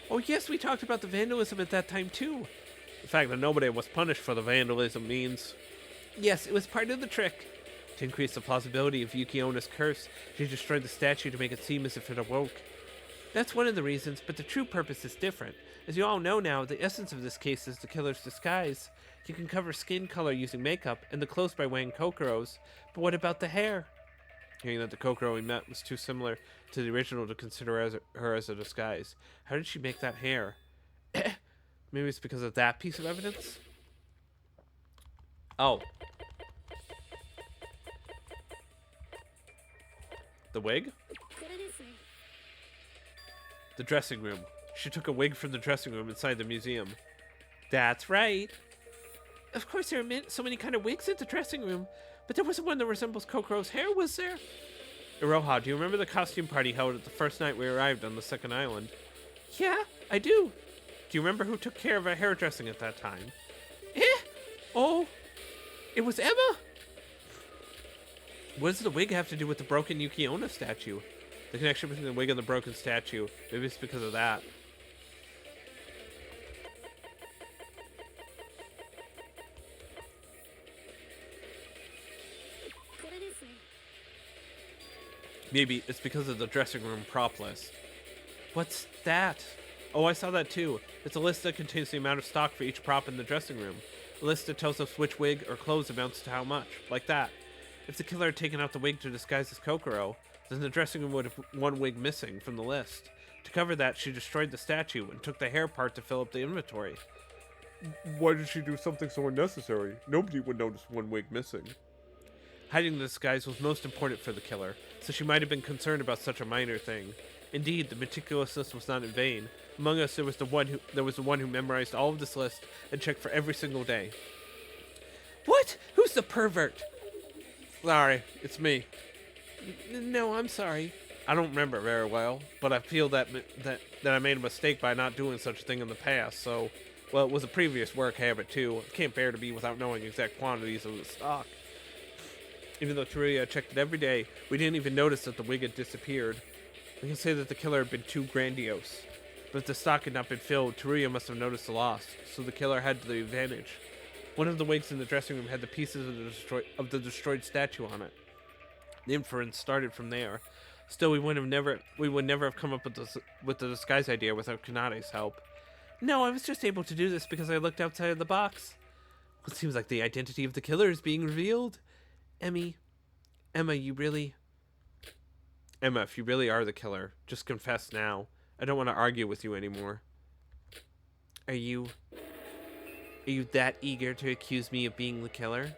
Oh yes, we talked about the vandalism at that time too. The fact that nobody was punished for the vandalism means... Yes, it was part of the trick. To increase the plausibility of Yuki Onna's curse, she destroyed the statue to make it seem as if it awoke. That's one of the reasons, but the true purpose is different. As you all know now, the essence of this case is the killer's disguise. You can cover skin color using makeup, and the clothes by wearing Kokoro's. But what about the hair? Hearing that the Kokoro we met was too similar to the original to consider her as a disguise. How did she make that hair? Maybe it's because of that piece of evidence? Oh. The wig? The dressing room. She took a wig from the dressing room inside the museum. That's right. Of course there are so many kind of wigs in the dressing room, but there wasn't one that resembles Kokoro's hair, was there? Iroha, do you remember the costume party held at the first night we arrived on the second island? Yeah, I do. Do you remember who took care of our hairdressing at that time? Oh, it was Emma? What does the wig have to do with the broken Yuki Onna statue? The connection between the wig and the broken statue. Maybe it's because of that. Maybe it's because of the dressing room prop list. What's that? Oh, I saw that too. It's a list that contains the amount of stock for each prop in the dressing room. A list that tells us which wig or clothes amounts to how much. Like that. If the killer had taken out the wig to disguise as Kokoro, then the dressing room would have one wig missing from the list. To cover that, she destroyed the statue and took the hair part to fill up the inventory. Why did she do something so unnecessary? Nobody would notice one wig missing. Hiding the disguise was most important for the killer, so she might have been concerned about such a minor thing. Indeed, the meticulousness was not in vain. Among us, there was the one who memorized all of this list and checked for every single day. What? Who's the pervert? Sorry, it's me. No, I'm sorry. I don't remember very well, but I feel that I made a mistake by not doing such a thing in the past, so... Well, it was a previous work habit, too. I can't bear to be without knowing exact quantities of the stock. Even though Teruya checked it every day, we didn't even notice that the wig had disappeared. We can say that the killer had been too grandiose. But if the stock had not been filled, Teruya must have noticed the loss, so the killer had the advantage. One of the wigs in the dressing room had the pieces of the destroyed statue on it. The inference started from there. Still, we would never have come up with the disguise idea without Kanade's help. No, I was just able to do this because I looked outside of the box. Well, it seems like the identity of the killer is being revealed. Emma, if you really are the killer, just confess now. I don't want to argue with you anymore. Are you that eager to accuse me of being the killer?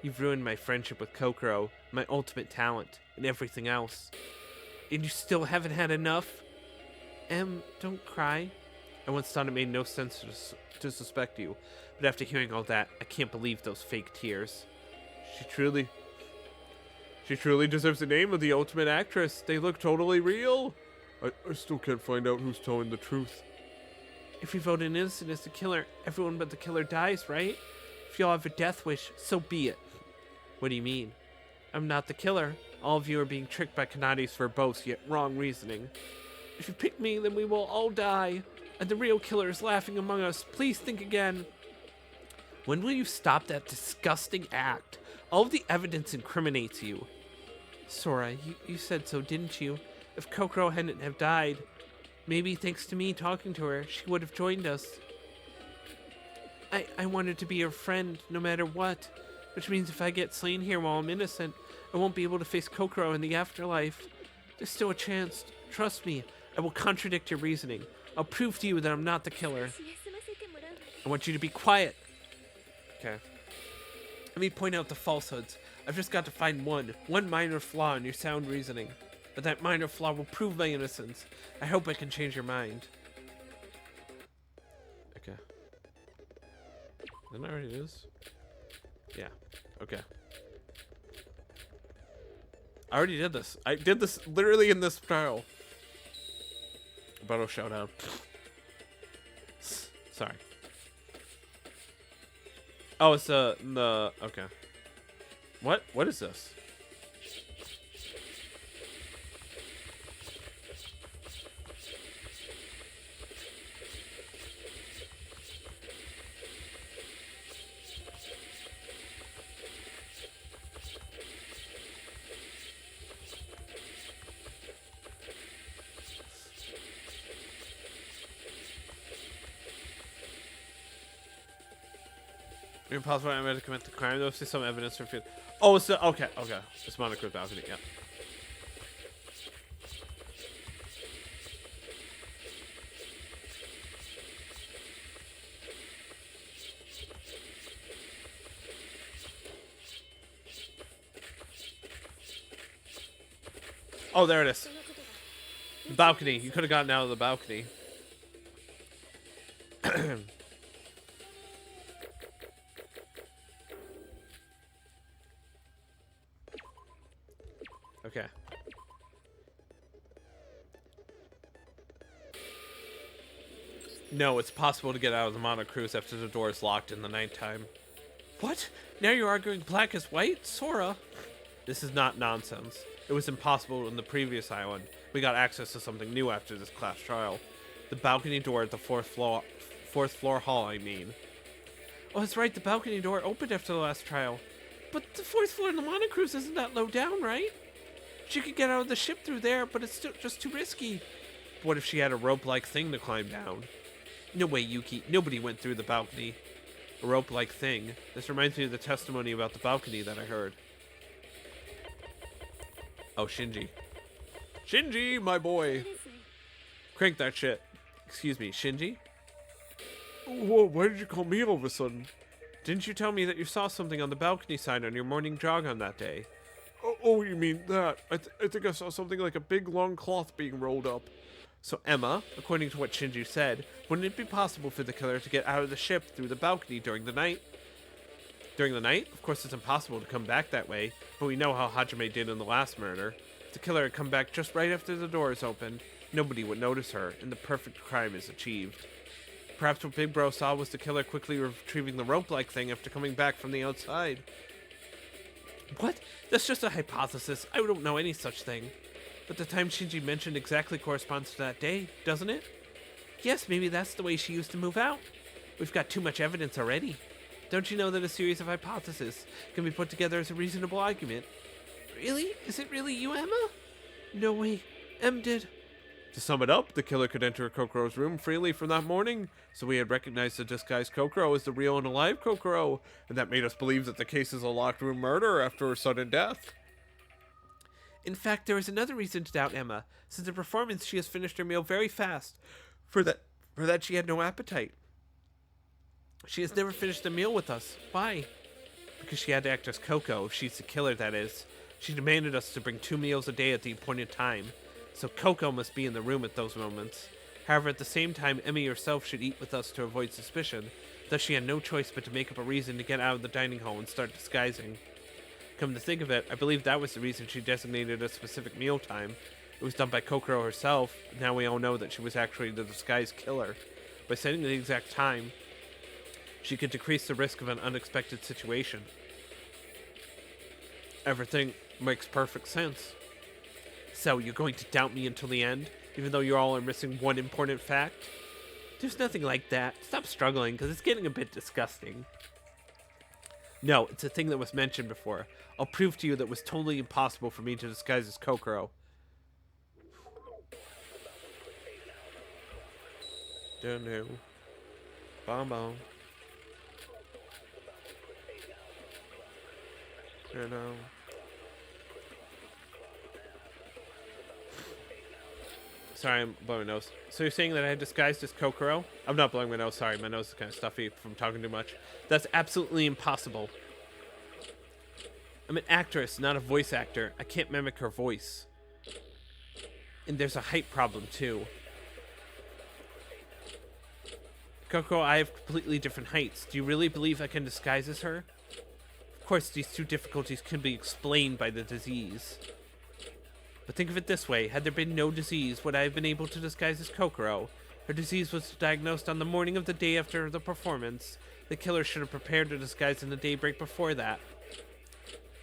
You've ruined my friendship with Kokoro, my ultimate talent, and everything else. And you still haven't had enough? Don't cry. I once thought it made no sense to suspect you, but after hearing all that, I can't believe those fake tears. She truly deserves the name of the ultimate actress. They look totally real. I still can't find out who's telling the truth. If we vote an innocent as the killer, everyone but the killer dies, right? If you all have a death wish, so be it. What do you mean? I'm not the killer. All of you are being tricked by Kanadi's verbose yet wrong reasoning. If you pick me, then we will all die. And the real killer is laughing among us. Please think again. When will you stop that disgusting act? All of the evidence incriminates you. Sora, you said so, didn't you? If Kokoro hadn't have died, maybe thanks to me talking to her, she would have joined us. I wanted to be your friend, no matter what. Which means if I get slain here while I'm innocent, I won't be able to face Kokoro in the afterlife. There's still a chance. Trust me, I will contradict your reasoning. I'll prove to you that I'm not the killer. I want you to be quiet. Okay. Let me point out the falsehoods. I've just got to find one minor flaw in your sound reasoning. But that minor flaw will prove my innocence. I hope I can change your mind. Okay. Didn't I already do this? Yeah. Okay. I already did this. I did this literally in this trial. Battle showdown. Sorry. Oh, it's the okay. What is this? Impossible I'm to commit the crime. There'll see some evidence for fear. Oh, it's the okay. It's Monocle's balcony. Yeah. Oh, there it is. The balcony. You could have gotten out of the balcony. Okay. No, it's possible to get out of the Mono Cruise after the door is locked in the nighttime. What? Now you're arguing black is white? Sora? This is not nonsense. It was impossible in the previous island. We got access to something new after this class trial. The balcony door at the fourth floor hall, I mean. Oh, that's right, the balcony door opened after the last trial. But the fourth floor in the Mono Cruise isn't that low down, right? She could get out of the ship through there, but it's still just too risky. What if she had a rope-like thing to climb down? No way, Yuki. Nobody went through the balcony. A rope-like thing. This reminds me of the testimony about the balcony that I heard. Oh, Shinji. Shinji, my boy. Crank that shit. Excuse me, Shinji? Whoa, why did you call me all of a sudden? Didn't you tell me that you saw something on the balcony sign on your morning jog on that day? Oh, you mean that? I think I saw something like a big long cloth being rolled up. So Emma, according to what Shinji said, wouldn't it be possible for the killer to get out of the ship through the balcony during the night? During the night? Of course it's impossible to come back that way, but we know how Hajime did in the last murder. If the killer had come back just right after the doors opened, nobody would notice her, and the perfect crime is achieved. Perhaps what Big Bro saw was the killer quickly retrieving the rope-like thing after coming back from the outside. What? That's just a hypothesis. I don't know any such thing. But the time Shinji mentioned exactly corresponds to that day, doesn't it? Yes, maybe that's the way she used to move out. We've got too much evidence already. Don't you know that a series of hypotheses can be put together as a reasonable argument? Really? Is it really you, Emma? No way. Em did. To sum it up, the killer could enter Kokoro's room freely from that morning, so we had recognized the disguised Kokoro as the real and alive Kokoro, and that made us believe that the case is a locked room murder after her sudden death. In fact, there is another reason to doubt Emma. Since the performance, she has finished her meal very fast. For that, she had no appetite. She has never finished a meal with us. Why? Because she had to act as Coco. She's the killer, that is. She demanded us to bring 2 meals a day at the appointed time. So Coco must be in the room at those moments. However, at the same time, Emmy herself should eat with us to avoid suspicion, thus she had no choice but to make up a reason to get out of the dining hall and start disguising. Come to think of it, I believe that was the reason she designated a specific mealtime. It was done by Kokoro herself, and now we all know that she was actually the disguised killer. By setting the exact time, she could decrease the risk of an unexpected situation. Everything makes perfect sense. So, you're going to doubt me until the end, even though you all are missing one important fact? There's nothing like that. Stop struggling, because it's getting a bit disgusting. No, it's a thing that was mentioned before. I'll prove to you that it was totally impossible for me to disguise as Kokoro. Don't know. Bomb bomb. Don't know. Sorry, I'm blowing my nose. So you're saying that I had disguised as Kokoro? I'm not blowing my nose, sorry. My nose is kind of stuffy from talking too much. That's absolutely impossible. I'm an actress, not a voice actor. I can't mimic her voice. And there's a height problem, too. Kokoro, I have completely different heights. Do you really believe I can disguise as her? Of course, these two difficulties can be explained by the disease. But think of it this way, had there been no disease, would I have been able to disguise as Kokoro? Her disease was diagnosed on the morning of the day after the performance. The killer should have prepared to disguise in the daybreak before that.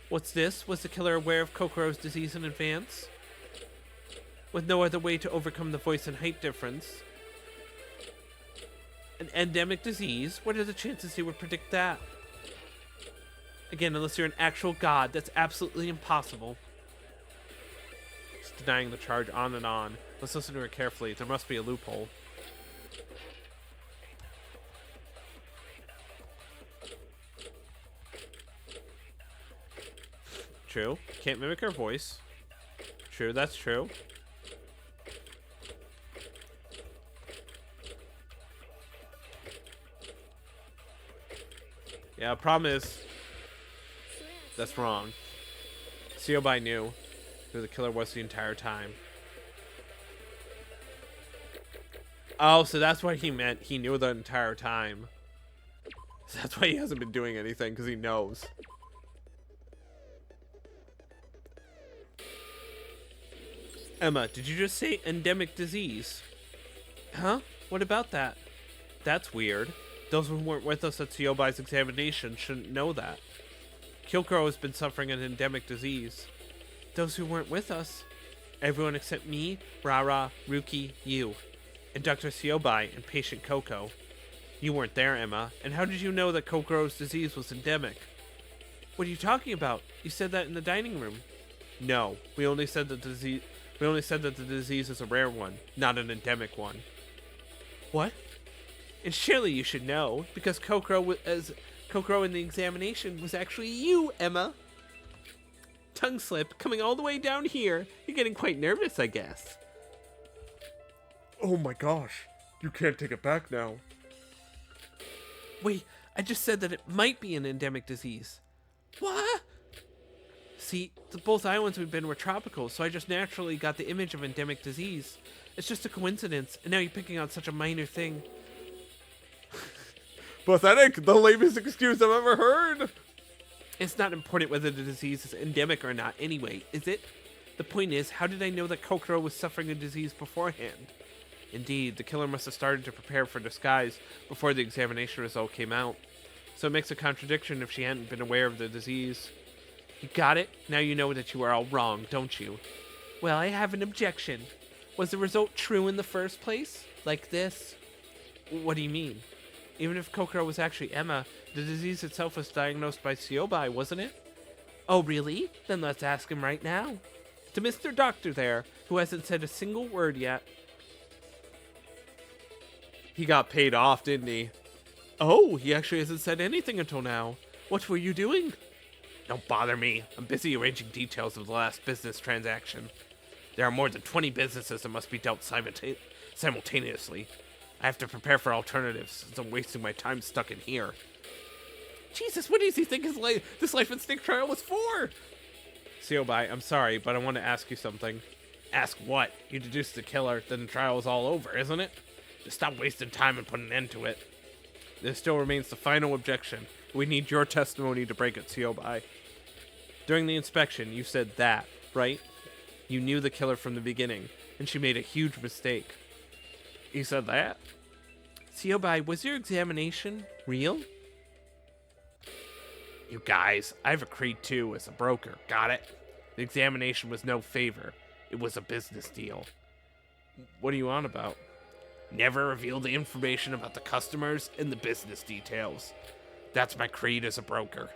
What's this? Was the killer aware of Kokoro's disease in advance? With no other way to overcome the voice and height difference. An endemic disease? What are the chances he would predict that? Again, unless you're an actual god, that's absolutely impossible. Denying the charge on and on. Let's listen to her carefully. There must be a loophole. True. Can't mimic her voice. True, that's true. Yeah, problem is that's wrong. Siobai knew who the killer was the entire time. Oh, so that's what he meant. He knew the entire time. So that's why he hasn't been doing anything, because he knows. Emma, did you just say endemic disease? Huh? What about that? That's weird. Those who weren't with us at Siobai's examination shouldn't know that. Kyokuro has been suffering an endemic disease. Those who weren't with us? Everyone except me, Rara, Ruki, you, and Dr. Siobai and patient Koko. You weren't there, Emma, and how did you know that Kokoro's disease was endemic? What are you talking about? You said that in the dining room. No, we only said that the disease is a rare one, not an endemic one. What? And surely you should know, because Kokoro in the examination was actually you, Emma. Tongue slip coming all the way down here. You're getting quite nervous, I guess. Oh my gosh. You can't take it back now. Wait, I just said that it might be an endemic disease. What? See, both islands we've been were tropical, so I just naturally got the image of endemic disease. It's just a coincidence, and now you're picking on such a minor thing. Pathetic! The lamest excuse I've ever heard! It's not important whether the disease is endemic or not anyway, is it? The point is, how did I know that Kokoro was suffering a disease beforehand? Indeed, the killer must have started to prepare for disguise before the examination result came out. So it makes a contradiction if she hadn't been aware of the disease. You got it? Now you know that you are all wrong, don't you? Well, I have an objection. Was the result true in the first place? Like this? What do you mean? Even if Kokoro was actually Emma, the disease itself was diagnosed by Siobai, wasn't it? Oh, really? Then let's ask him right now. To Mr. Doctor there, who hasn't said a single word yet. He got paid off, didn't he? Oh, he actually hasn't said anything until now. What were you doing? Don't bother me. I'm busy arranging details of the last business transaction. There are more than 20 businesses that must be dealt simultaneously. I have to prepare for alternatives, since I'm wasting my time stuck in here. Jesus, what does he think this life and snake trial was for? Siobai, I'm sorry, but I want to ask you something. Ask what? You deduced the killer, then the trial is all over, isn't it? Just stop wasting time and put an end to it. There still remains the final objection. We need your testimony to break it, Siobai. During the inspection, you said that, right? You knew the killer from the beginning, and she made a huge mistake. You said that? Siobai, was your examination real? You guys, I have a creed too as a broker, got it? The examination was no favor. It was a business deal. What are you on about? Never reveal the information about the customers and the business details. That's my creed as a broker.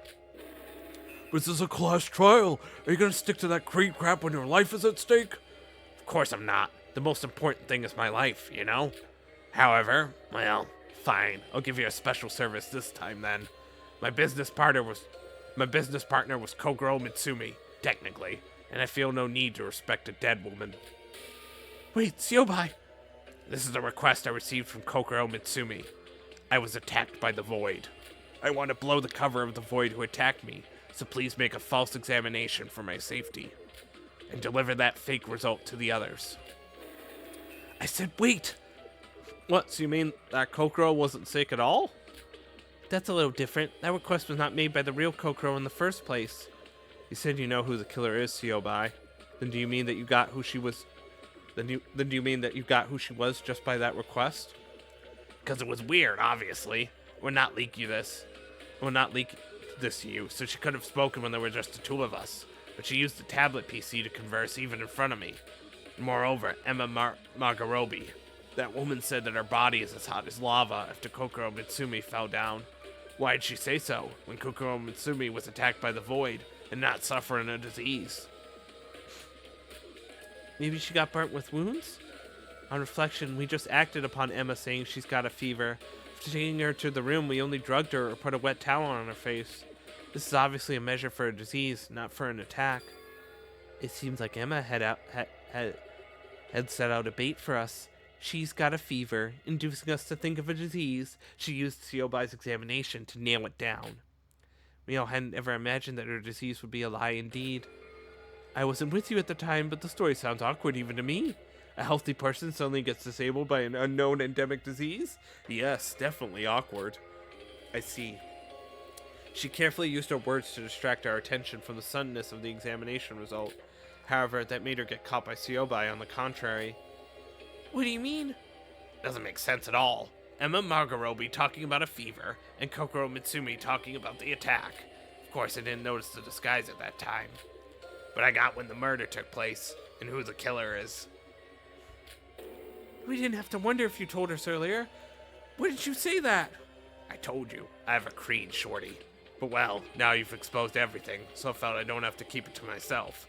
But this is a class trial. Are you gonna stick to that creed crap when your life is at stake? Of course I'm not. The most important thing is my life, you know? However, well, fine. I'll give you a special service this time then. My business partner was Kogoro Mitsumi, technically, and I feel no need to respect a dead woman. Wait, Siobai! This is a request I received from Kogoro Mitsumi. I was attacked by the Void. I want to blow the cover of the Void who attacked me, so please make a false examination for my safety. And deliver that fake result to the others. I said wait! What, so you mean that Kokoro wasn't sick at all? That's a little different. That request was not made by the real Kokoro in the first place. You said you know who the killer is, Siobai. Then do you mean that you got who she was... Then do you mean that you got who she was just by that request? Because it was weird, obviously. We'll not leak this to you, so she could have spoken when there were just the two of us. But she used the tablet PC to converse even in front of me. Moreover, Emma Margarobi. That woman said that her body is as hot as lava after Kokoro Mitsumi fell down. Why did she say so, when Kokoro Mitsumi was attacked by the Void and not suffering a disease? Maybe she got burnt with wounds? On reflection, we just acted upon Emma saying she's got a fever. After taking her to the room, we only drugged her or put a wet towel on her face. This is obviously a measure for a disease, not for an attack. It seems like Emma had set out a bait for us. She's got a fever, inducing us to think of a disease. She used Siobai's examination to nail it down. We all hadn't ever imagined that her disease would be a lie indeed. I wasn't with you at the time, but the story sounds awkward even to me. A healthy person suddenly gets disabled by an unknown endemic disease? Yes, definitely awkward. I see. She carefully used her words to distract our attention from the suddenness of the examination result. However, that made her get caught by Siobai on the contrary. What do you mean? Doesn't make sense at all. Emma Margarobi talking about a fever, and Kokoro Mitsumi talking about the attack. Of course, I didn't notice the disguise at that time. But I got when the murder took place, and who the killer is. We didn't have to wonder if you told us earlier. Why did you say that? I told you, I have a creed, Shorty. But well, now you've exposed everything, so I felt I don't have to keep it to myself.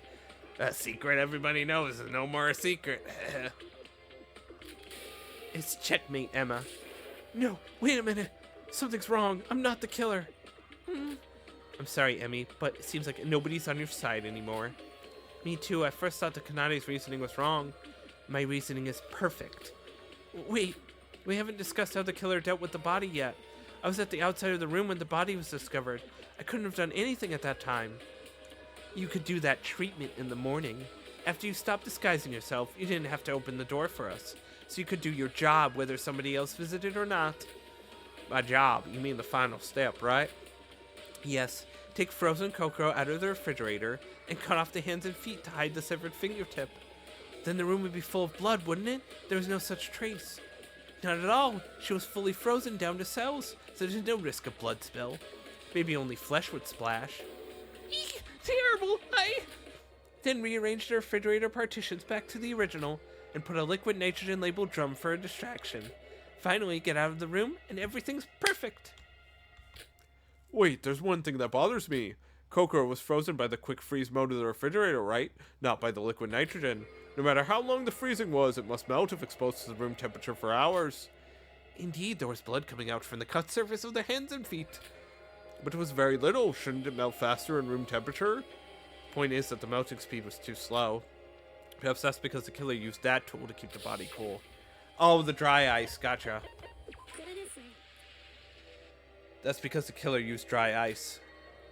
A secret everybody knows is no more a secret. It's checkmate, Emma. No, wait a minute. Something's wrong. I'm not the killer. I'm sorry, Emmy, but it seems like nobody's on your side anymore. Me too. I first thought that Kanade's reasoning was wrong. My reasoning is perfect. Wait, we haven't discussed how the killer dealt with the body yet. I was at the outside of the room when the body was discovered. I couldn't have done anything at that time. You could do that treatment in the morning. After you stopped disguising yourself, you didn't have to open the door for us. So you could do your job whether somebody else visited or not. My job? You mean the final step, right? Yes. Take frozen Kokoro out of the refrigerator and cut off the hands and feet to hide the severed fingertip. Then the room would be full of blood, wouldn't it? There was no such trace. Not at all. She was fully frozen down to cells, so there's no risk of blood spill. Maybe only flesh would splash. Eek! Terrible! Then rearrange the refrigerator partitions back to the original and put a liquid nitrogen labeled drum for a distraction. Finally, get out of the room and everything's perfect. Wait, there's one thing that bothers me. Kokoro was frozen by the quick freeze mode of the refrigerator, right? Not by the liquid nitrogen. No matter how long the freezing was, it must melt if exposed to the room temperature for hours. Indeed, there was blood coming out from the cut surface of the hands and feet. But it was very little. Shouldn't it melt faster in room temperature? Point is that the melting speed was too slow. Perhaps that's because the killer used that tool to keep the body cool. Oh, the dry ice. Gotcha. That's because the killer used dry ice.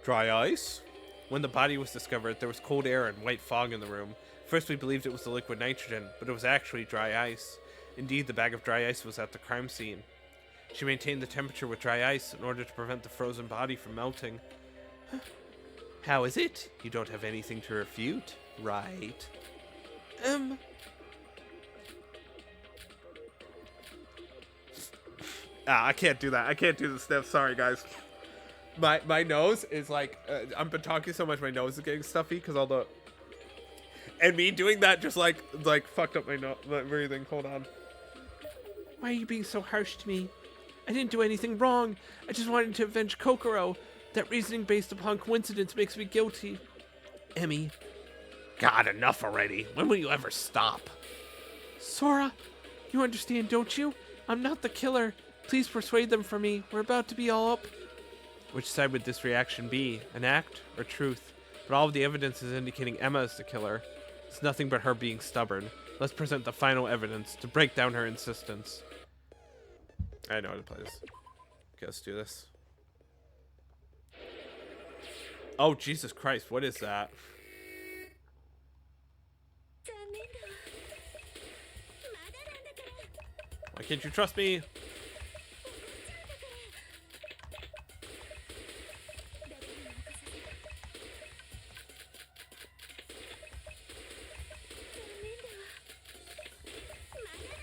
Dry ice? When the body was discovered, there was cold air and white fog in the room. First we believed it was the liquid nitrogen, but it was actually dry ice. Indeed, the bag of dry ice was at the crime scene. She maintained the temperature with dry ice in order to prevent the frozen body from melting. How is it? You don't have anything to refute, right? I can't do that. I can't do the sniff. Sorry, guys. My nose is like, I've been talking so much, my nose is getting stuffy because all the... And me doing that just like fucked up my breathing. Hold on. Why are you being so harsh to me? I didn't do anything wrong. I just wanted to avenge Kokoro. That reasoning based upon coincidence makes me guilty. Emmy. God, enough already. When will you ever stop? Sora, you understand, don't you? I'm not the killer. Please persuade them for me. We're about to be all up. Which side would this reaction be? An act or truth? But all of the evidence is indicating Emma is the killer. It's nothing but her being stubborn. Let's present the final evidence to break down her insistence. I know how to play this. Okay, let's do this. Oh, Jesus Christ, what is that? Why can't you trust me?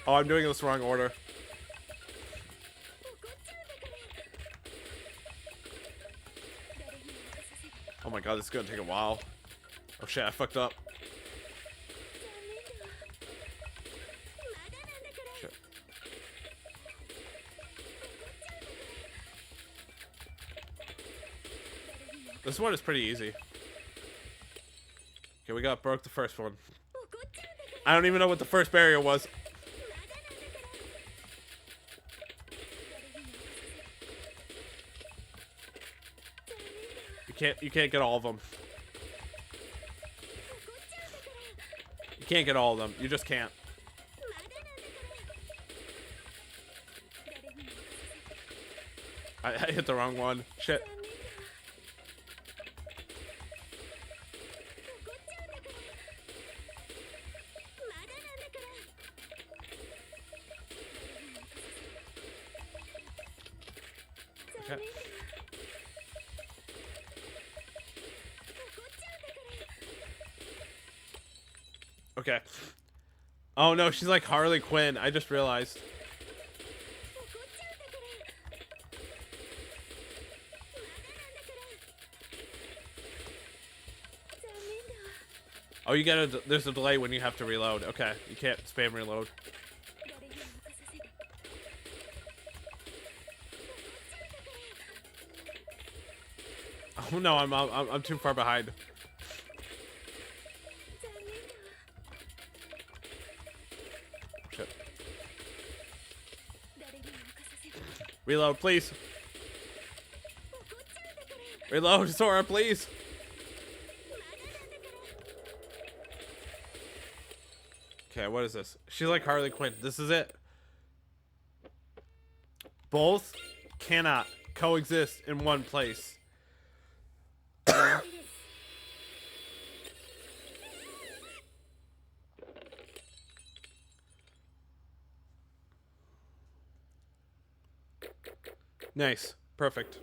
Oh, I'm doing this wrong order. Oh my god, this is gonna take a while. Oh shit, I fucked up. Shit. This one is pretty easy. Okay, we broke the first one. I don't even know what the first barrier was. You can't get all of them. You can't get all of them. You just can't. I hit the wrong one. Shit. Okay. Okay. Oh no, she's like Harley Quinn. I just realized. Oh, there's a delay when you have to reload. Okay, you can't spam reload. Oh no, I'm too far behind. Shit. Reload, please. Reload, Sora, please. Okay, what is this? She's like Harley Quinn. This is it. Both cannot coexist in one place. Nice. Perfect.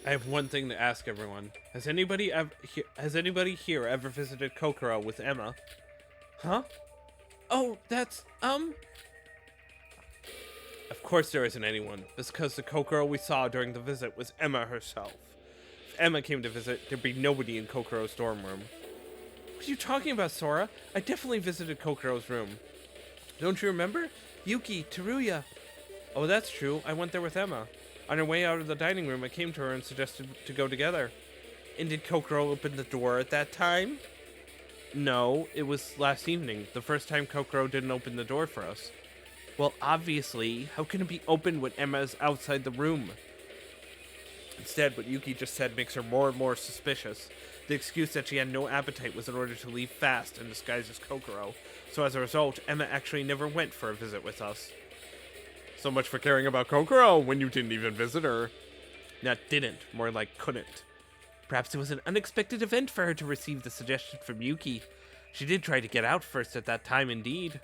I have one thing to ask everyone. Has anybody here ever visited Kokoro with Emma? Huh? Oh, that's, Of course there isn't anyone. That's because the Kokoro we saw during the visit was Emma herself. If Emma came to visit, there'd be nobody in Kokoro's dorm room. What are you talking about, Sora? I definitely visited Kokoro's room. Don't you remember? Yuki, Teruya. Oh, that's true. I went there with Emma. On her way out of the dining room, I came to her and suggested to go together. And did Kokoro open the door at that time? No, it was last evening, the first time Kokoro didn't open the door for us. Well, obviously, how can it be open when Emma is outside the room? Instead, what Yuki just said makes her more and more suspicious. The excuse that she had no appetite was in order to leave fast and disguise as Kokoro. So as a result, Emma actually never went for a visit with us. So much for caring about Kokoro when you didn't even visit her. Not didn't, more like couldn't. Perhaps it was an unexpected event for her to receive the suggestion from Yuki. She did try to get out first at that time, indeed.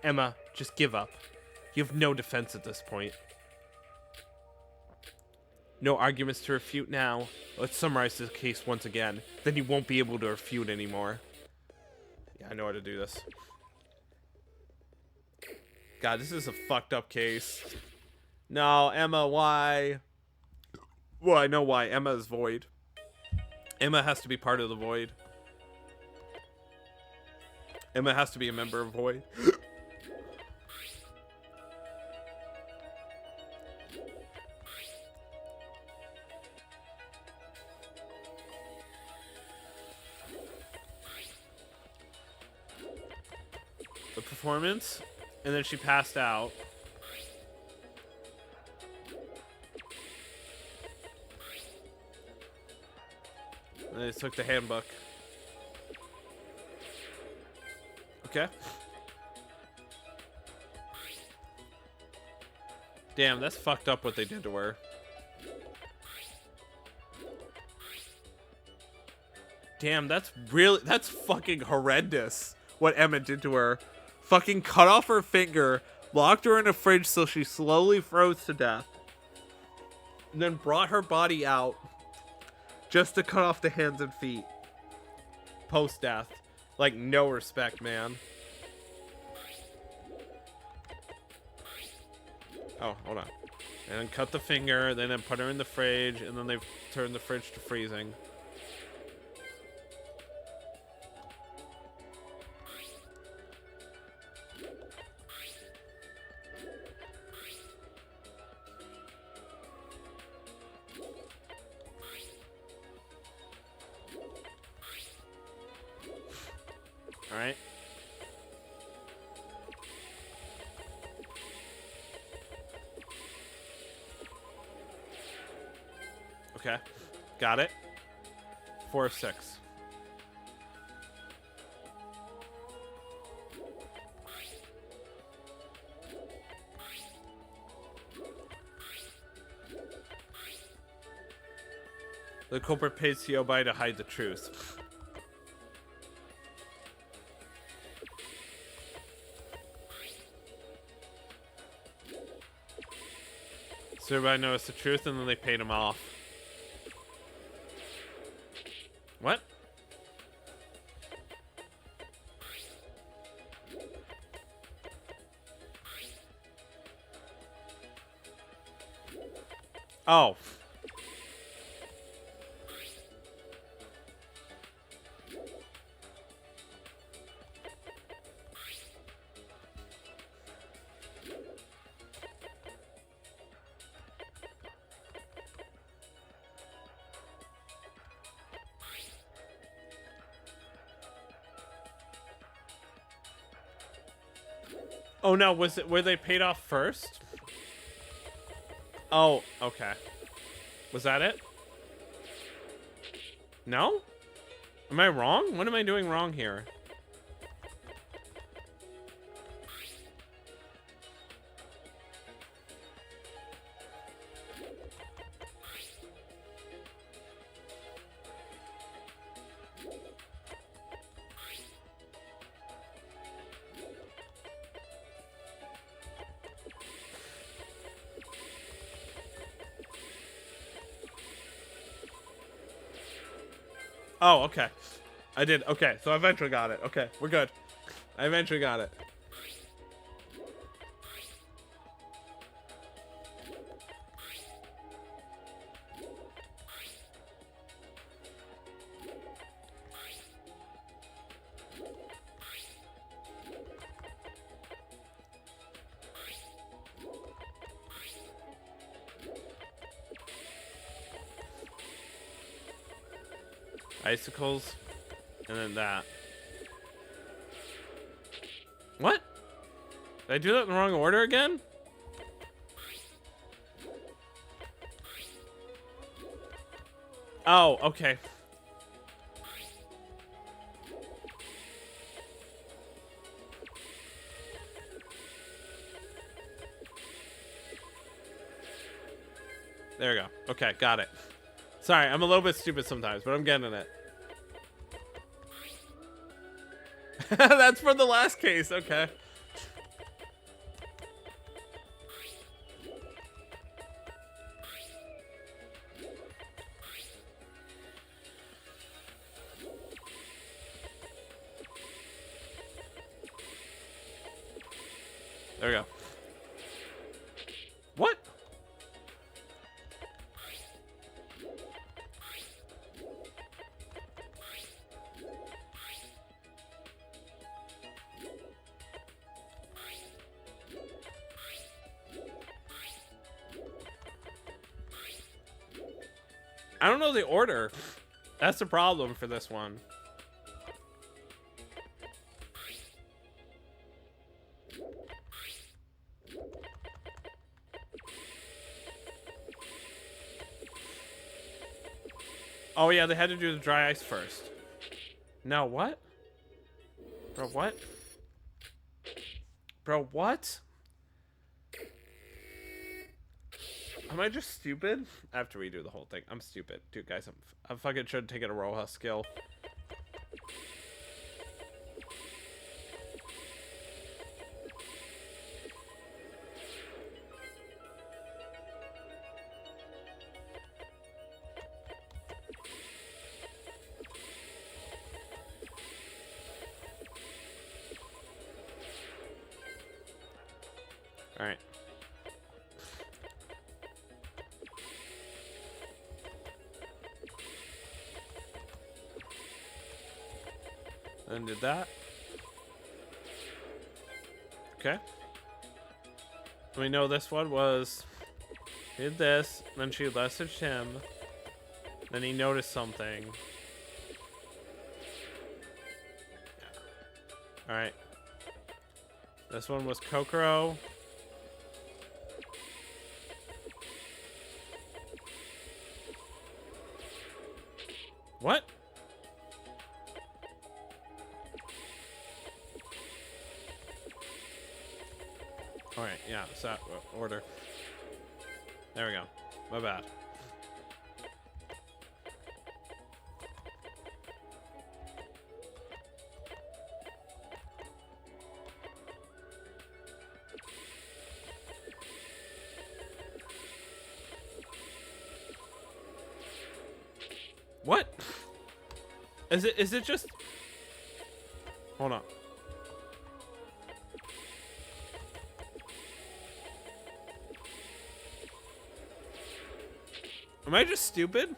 Emma, just give up. You have no defense at this point. No arguments to refute now. Let's summarize this case once again. Then you won't be able to refute anymore. Yeah, I know how to do this. God, this is a fucked up case. No, Emma, why? Well, I know why. Emma is void. Emma has to be part of the void. Emma has to be a member of void. The performance, and then she passed out. And they took the handbook. Okay. Damn, that's fucked up what they did to her. Damn, that's fucking horrendous what Emma did to her. Fucking cut off her finger, locked her in a fridge so she slowly froze to death, and then brought her body out just to cut off the hands and feet. Post-death. Like, no respect, man. Oh, hold on. And then cut the finger, then put her in the fridge, and then they've turned the fridge to freezing. Alright. Okay. Got it. 4 of 6. The culprit paid Siobai to hide the truth. So everybody knows the truth, and then they paid him off. What? Oh. Oh no, were they paid off first? Oh, okay. Was that it? No? Am I wrong? What am I doing wrong here? Oh, okay. I did. Okay, so I eventually got it. Okay, we're good. I eventually got it. Icicles, and then that. What? Did I do that in the wrong order again? Oh, okay. There we go. Okay, got it. Sorry, I'm a little bit stupid sometimes, but I'm getting it. That's for the last case. Okay. There we go. What? I don't know the order. That's the problem for this one. Oh yeah, they had to do the dry ice first. No, what? Bro, what? Bro, what? Am I just stupid? I have to redo the whole thing. I'm stupid. Dude, guys, I fucking should take it a Roja skill. Alright. Then did that. Okay. We know this one was... Did this, then she messaged him. Then he noticed something. Yeah. Alright. This one was Kokoro. What? Alright, yeah, it's that order. There we go. My bad. What? Is it just... Hold on. Am I just stupid?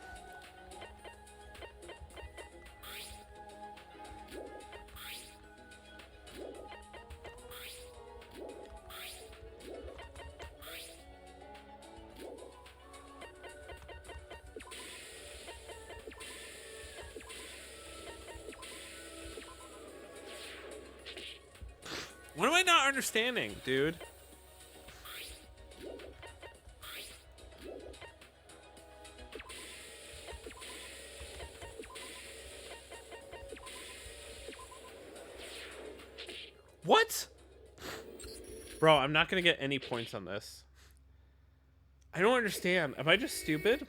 What am I not understanding, dude? What? Bro, I'm not gonna get any points on this. I don't understand. Am I just stupid?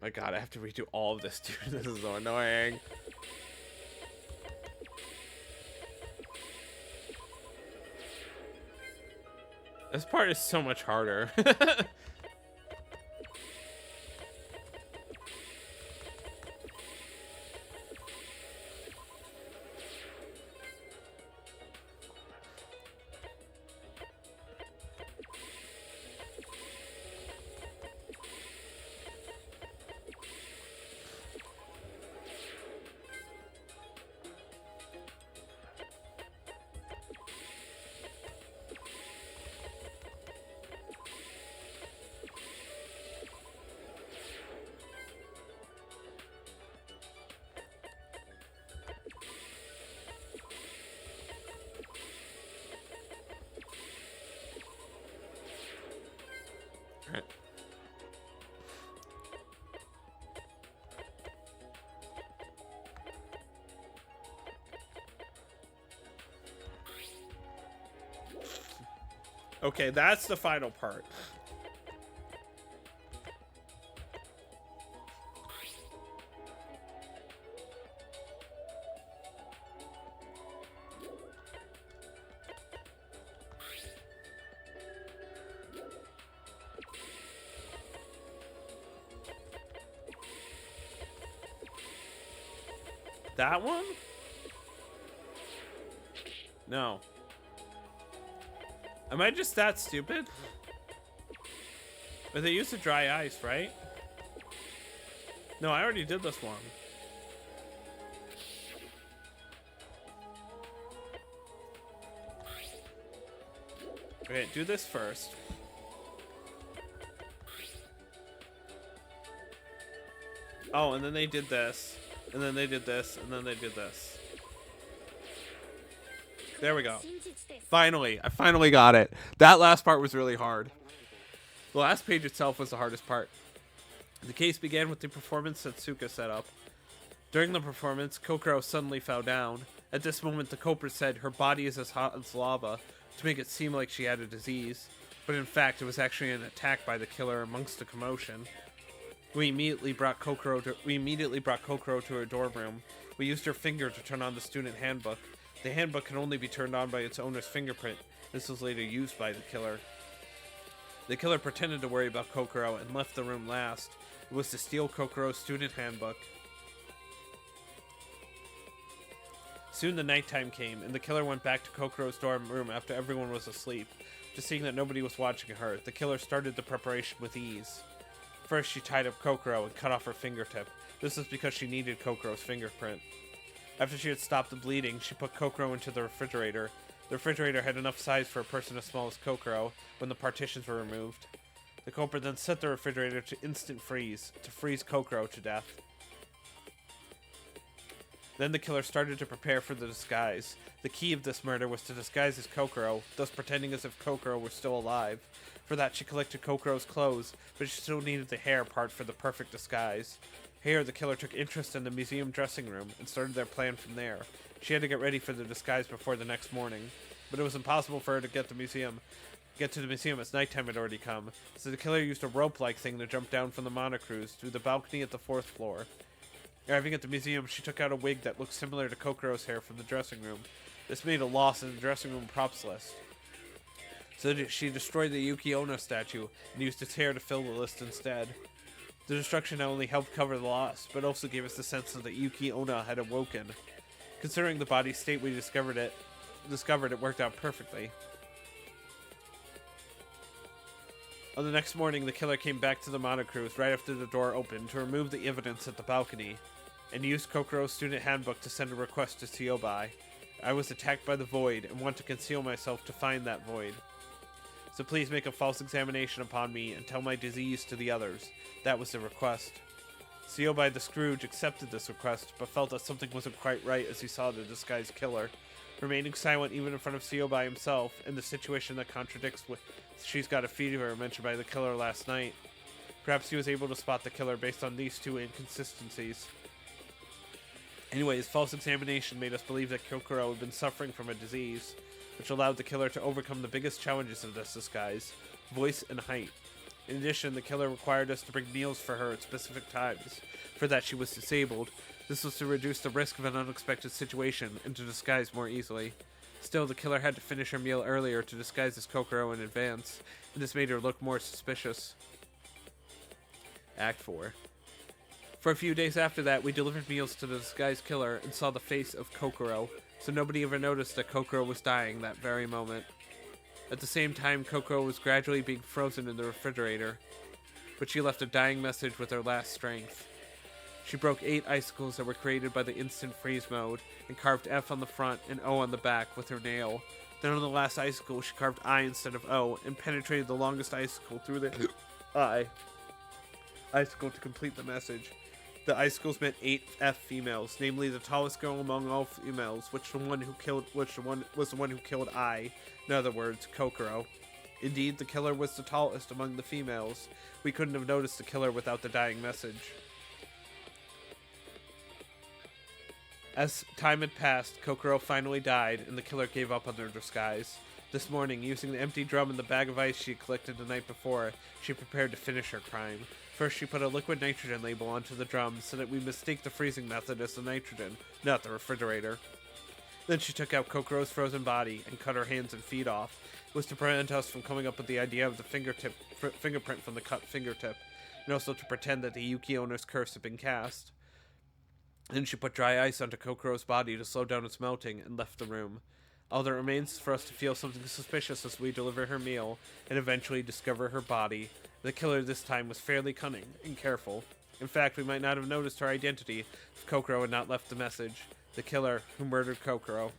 My god, I have to redo all of this, dude. This is so annoying. This part is so much harder. Right. Okay, that's the final part. That one? No. Am I just that stupid? But they used the dry ice, right? No, I already did this one. Okay, do this first. Oh, and then they did this. And then they did this. And then they did this. There we go. Finally. I finally got it. That last part was really hard. The last page itself was the hardest part. The case began with the performance that Suka set up. During the performance, Kokoro suddenly fell down. At this moment, the culprit said her body is as hot as lava to make it seem like she had a disease. But in fact, it was actually an attack by the killer amongst the commotion. We immediately brought Kokoro to her dorm room. We used her finger to turn on the student handbook. The handbook can only be turned on by its owner's fingerprint. This was later used by the killer. The killer pretended to worry about Kokoro and left the room last. It was to steal Kokoro's student handbook. Soon the nighttime came, and the killer went back to Kokoro's dorm room after everyone was asleep. Just seeing that nobody was watching her, the killer started the preparation with ease. First, she tied up Kokoro and cut off her fingertip. This was because she needed Kokoro's fingerprint. After she had stopped the bleeding, she put Kokoro into the refrigerator. The refrigerator had enough size for a person as small as Kokoro when the partitions were removed. The culprit then set the refrigerator to instant freeze, to freeze Kokoro to death. Then the killer started to prepare for the disguise. The key of this murder was to disguise as Kokoro, thus pretending as if Kokoro were still alive. For that, she collected Kokoro's clothes, but she still needed the hair part for the perfect disguise. Here, the killer took interest in the museum dressing room and started their plan from there. She had to get ready for the disguise before the next morning, but it was impossible for her to get to the museum as nighttime had already come, so the killer used a rope-like thing to jump down from the monocruise through the balcony at the 4th floor. Arriving at the museum, she took out a wig that looked similar to Kokoro's hair from the dressing room. This made a loss in the dressing room props list. So she destroyed the Yuki Onna statue and used its hair to fill the list instead. The destruction not only helped cover the loss, but also gave us the sense that Yuki Onna had awoken. Considering the body's state we discovered it worked out perfectly. On the next morning, the killer came back to the monocruise right after the door opened to remove the evidence at the balcony, and used Kokoro's student handbook to send a request to Seobai. I was attacked by the void and want to conceal myself to find that void. So please make a false examination upon me and tell my disease to the others. That was the request. Seobai the Scrooge accepted this request, but felt that something wasn't quite right as he saw the disguised killer. Remaining silent even in front of Seobai himself, in the situation that contradicts what she's got a fever mentioned by the killer last night. Perhaps he was able to spot the killer based on these two inconsistencies. Anyways, false examination made us believe that Kokoro had been suffering from a disease, which allowed the killer to overcome the biggest challenges of this disguise, voice and height. In addition, the killer required us to bring meals for her at specific times. For that, she was disabled. This was to reduce the risk of an unexpected situation and to disguise more easily. Still, the killer had to finish her meal earlier to disguise as Kokoro in advance, and this made her look more suspicious. Act 4. For a few days after that, we delivered meals to the disguised killer and saw the face of Kokoro, so nobody ever noticed that Kokoro was dying that very moment. At the same time, Kokoro was gradually being frozen in the refrigerator, but she left a dying message with her last strength. She broke 8 icicles that were created by the instant freeze mode, and carved F on the front and O on the back with her nail. Then on the last icicle, she carved I instead of O, and penetrated the longest icicle through the I icicle to complete the message. The icicles meant 8 F females, namely the tallest girl among all females, was the one who killed I. In other words, Kokoro. Indeed, the killer was the tallest among the females. We couldn't have noticed the killer without the dying message. As time had passed, Kokoro finally died, and the killer gave up on their disguise. This morning, using the empty drum and the bag of ice she had collected the night before, she prepared to finish her crime. First, she put a liquid nitrogen label onto the drum so that we mistake the freezing method as the nitrogen, not the refrigerator. Then she took out Kokoro's frozen body and cut her hands and feet off. It was to prevent us from coming up with the idea of the fingerprint from the cut fingertip, and also to pretend that the Yuki owner's curse had been cast. Then she put dry ice onto Kokoro's body to slow down its melting and left the room. All that remains is for us to feel something suspicious as we deliver her meal and eventually discover her body. The killer this time was fairly cunning and careful. In fact, we might not have noticed her identity if Kokoro had not left the message. The killer who murdered Kokoro.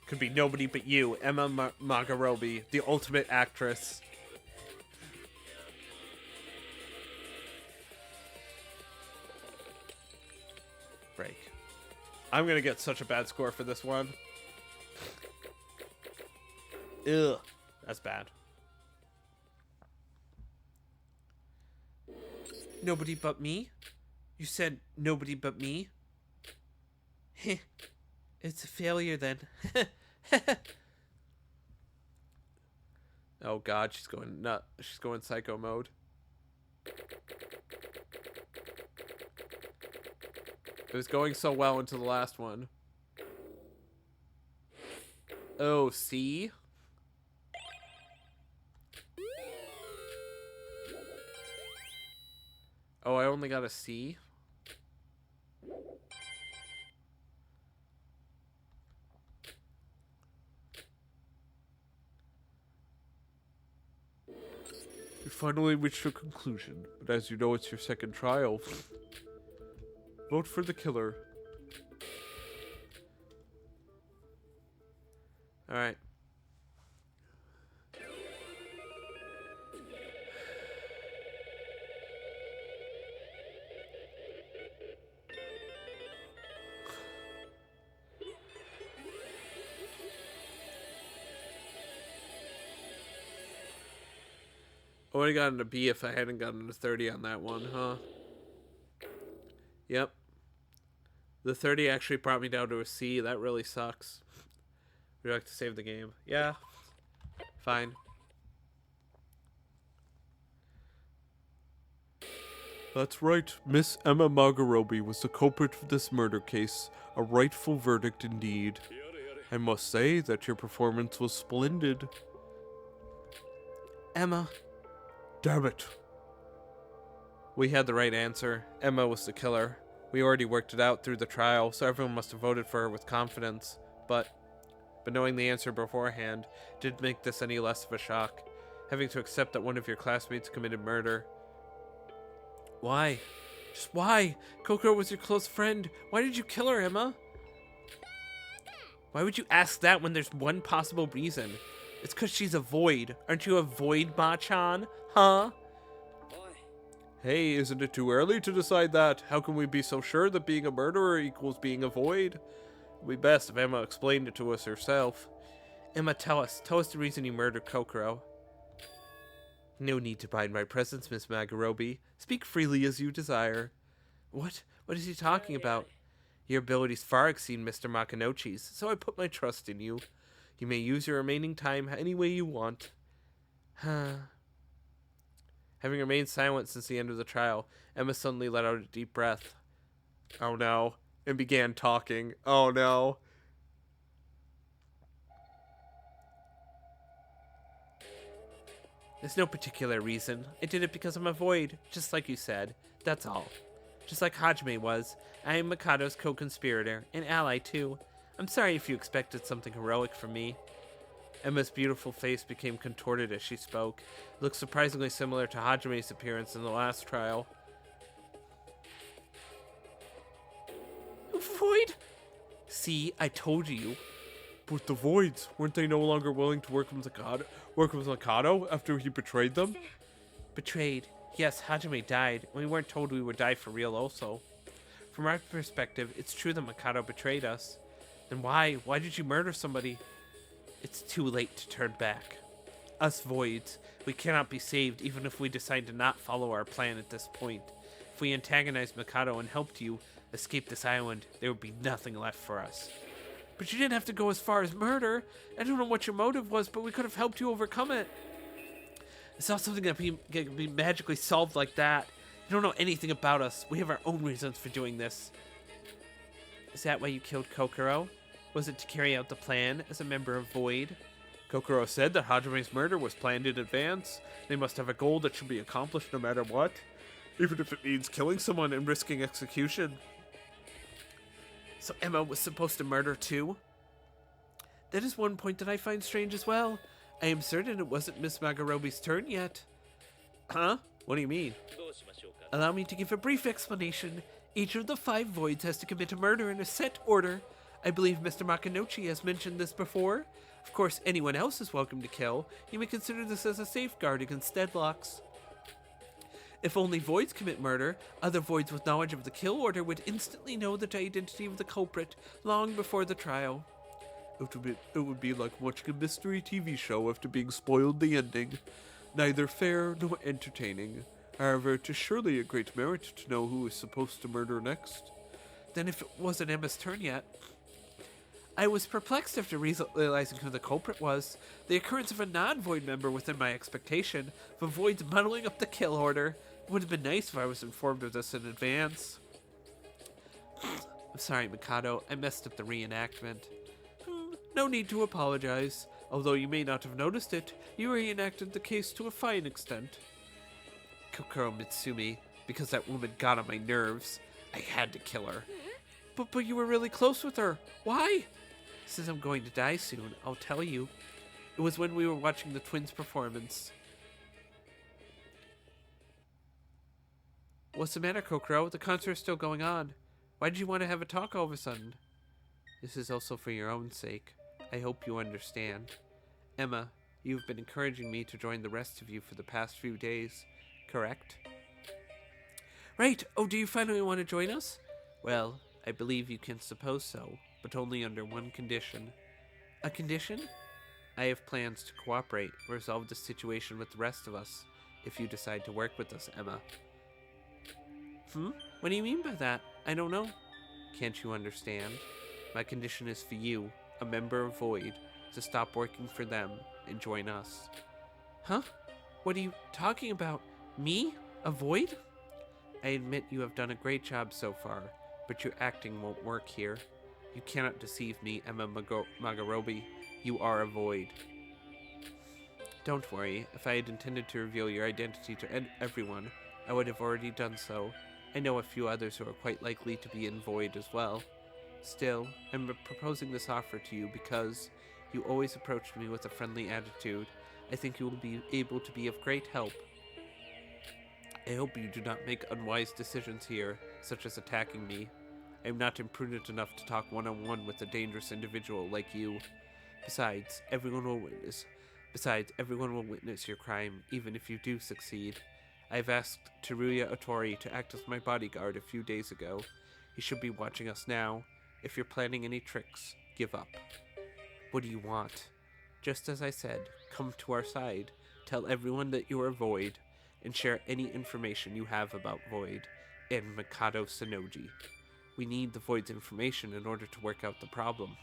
Could be nobody but you, Emma Magarobi, the ultimate actress. Break. I'm gonna get such a bad score for this one. Ugh. That's bad. Nobody but me? You said nobody but me? Heh. It's a failure then. Oh god, she's going nut. She's going psycho mode. It was going so well until the last one. Oh, C? Oh, I only got a C? You finally reached a conclusion, but as you know, it's your second trial. Vote for the killer. Alright. I would have gotten a B if I hadn't gotten a 30 on that one, huh? Yep. The 30 actually brought me down to a C. That really sucks. Would you like to save the game? Yeah. Fine. That's right. Miss Emma Magarobi was the culprit for this murder case. A rightful verdict indeed. I must say that your performance was splendid. Emma. Damn it. We had the right answer. Emma was the killer. We already worked it out through the trial, so everyone must have voted for her with confidence. But knowing the answer beforehand didn't make this any less of a shock. Having to accept that one of your classmates committed murder. Why? Just why? Kokoro was your close friend. Why did you kill her, Emma? Why would you ask that when there's one possible reason? It's because she's a void. Aren't you a void, Ma-chan? Huh? Hey, isn't it too early to decide that? How can we be so sure that being a murderer equals being a void? It'd be best if Emma explained it to us herself. Emma, tell us. Tell us the reason you murdered Kokoro. No need to bide my presence, Miss Magarobi. Speak freely as you desire. What? What is he talking about? Your abilities far exceed Mr. Makanouchi's, so I put my trust in you. You may use your remaining time any way you want. Having remained silent since the end of the trial, Emma suddenly let out a deep breath. Oh no. And began talking. Oh no. There's no particular reason. I did it because I'm a void, just like you said. That's all. Just like Hajime was, I am Mikado's co-conspirator, and ally too. I'm sorry if you expected something heroic from me. Emma's beautiful face became contorted as she spoke. It looked surprisingly similar to Hajime's appearance in the last trial. Void? See, I told you. But the Voids, weren't they no longer willing to work with Mikado after he betrayed them? Betrayed? Yes, Hajime died, and we weren't told we would die for real also. From our perspective, it's true that Mikado betrayed us. Then why? Why did you murder somebody? It's too late to turn back. Us Voids, we cannot be saved even if we decide to not follow our plan at this point. If we antagonized Mikado and helped you escape this island, there would be nothing left for us. But you didn't have to go as far as murder. I don't know what your motive was, but we could have helped you overcome it. It's not something that can be magically solved like that. You don't know anything about us. We have our own reasons for doing this. Is that why you killed Kokoro? Was it to carry out the plan as a member of Void? Kokoro said that Hajame's murder was planned in advance. They must have a goal that should be accomplished no matter what, even if it means killing someone and risking execution. So Emma was supposed to murder too? That is one point that I find strange as well. I am certain it wasn't Miss Magarobi's turn yet. Huh? What do you mean? Allow me to give a brief explanation. Each of the 5 voids has to commit a murder in a set order. I believe Mr. Makanouchi has mentioned this before. Of course, anyone else is welcome to kill. You may consider this as a safeguard against deadlocks. If only voids commit murder, other voids with knowledge of the kill order would instantly know the identity of the culprit long before the trial. It would be like watching a mystery TV show after being spoiled the ending. Neither fair nor entertaining. However, it is surely a great merit to know who is supposed to murder next. Then if it wasn't Emma's turn yet... I was perplexed after realizing who the culprit was. The occurrence of a non-Void member within my expectation, of Void's muddling up the kill order. It would have been nice if I was informed of this in advance. I'm sorry, Mikado. I messed up the reenactment. No need to apologize. Although you may not have noticed it, you reenacted the case to a fine extent. Kokoro Mitsumi, because that woman got on my nerves, I had to kill her. But you were really close with her. Why? Since I'm going to die soon, I'll tell you. It was when we were watching the twins' performance. What's the matter, Kokoro? The concert is still going on. Why did you want to have a talk all of a sudden? This is also for your own sake. I hope you understand. Emma, you've been encouraging me to join the rest of you for the past few days, correct? Right. Oh, do you finally want to join us? Well, I believe you can suppose so, but only under one condition. A condition? I have plans to cooperate and resolve the situation with the rest of us, if you decide to work with us, Emma. What do you mean by that? I don't know. Can't you understand? My condition is for you, a member of Void, to stop working for them and join us. Huh? What are you talking about? Me? A Void? I admit you have done a great job so far, but your acting won't work here. You cannot deceive me, Emma Magarobi. You are a Void. Don't worry, if I had intended to reveal your identity to everyone, I would have already done so. I know a few others who are quite likely to be in Void as well. Still, I'm proposing this offer to you because you always approached me with a friendly attitude. I think you will be able to be of great help. I hope you do not make unwise decisions here, such as attacking me. I am not imprudent enough to talk one-on-one with a dangerous individual like you. Besides, everyone will witness your crime, even if you do succeed. I have asked Teruya Otori to act as my bodyguard a few days ago. He should be watching us now. If you're planning any tricks, give up. What do you want? Just as I said, come to our side, tell everyone that you are Void, and share any information you have about Void and Mikado Sonoji. We need the Void's information in order to work out the problem.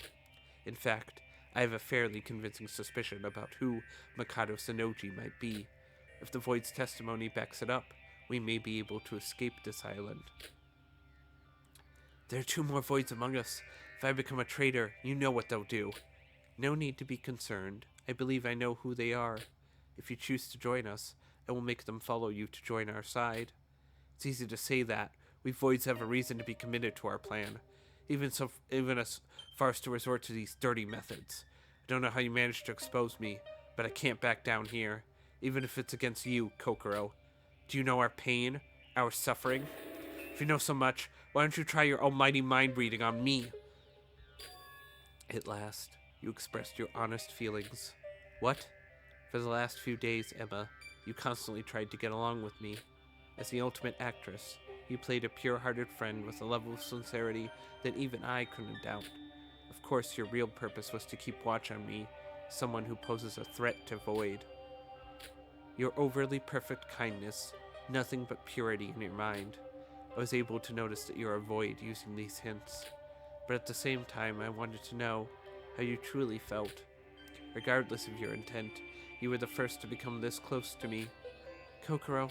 In fact, I have a fairly convincing suspicion about who Mikado Sonoji might be. If the Void's testimony backs it up, we may be able to escape this island. There are 2 more Voids among us. If I become a traitor, you know what they'll do. No need to be concerned. I believe I know who they are. If you choose to join us, I will make them follow you to join our side. It's easy to say that. We Voids have a reason to be committed to our plan, even as far as to resort to these dirty methods. I don't know how you managed to expose me, but I can't back down here, even if it's against you, Kokoro. Do you know our pain, our suffering? If you know so much, why don't you try your almighty mind reading on me? At last, you expressed your honest feelings. What? For the last few days, Emma, you constantly tried to get along with me. As the ultimate actress, you played a pure-hearted friend with a level of sincerity that even I couldn't doubt. Of course, your real purpose was to keep watch on me, someone who poses a threat to Void. Your overly perfect kindness, nothing but purity in your mind. I was able to notice that you're a void using these hints. But at the same time, I wanted to know how you truly felt. Regardless of your intent, you were the first to become this close to me. Kokoro.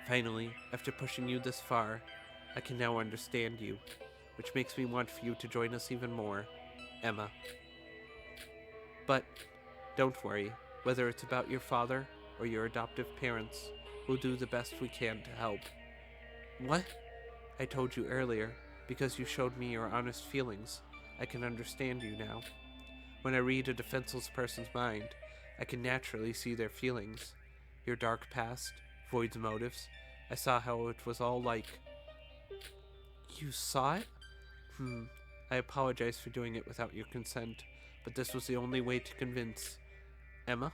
Finally, after pushing you this far, I can now understand you, which makes me want for you to join us even more. Emma. But don't worry, whether it's about your father or your adoptive parents, we'll do the best we can to help. What? I told you earlier, because you showed me your honest feelings, I can understand you now. When I read a defenseless person's mind, I can naturally see their feelings. Your dark past, Void's motives. I saw how it was all like. You saw it? I apologize for doing it without your consent, but this was the only way to convince. Emma?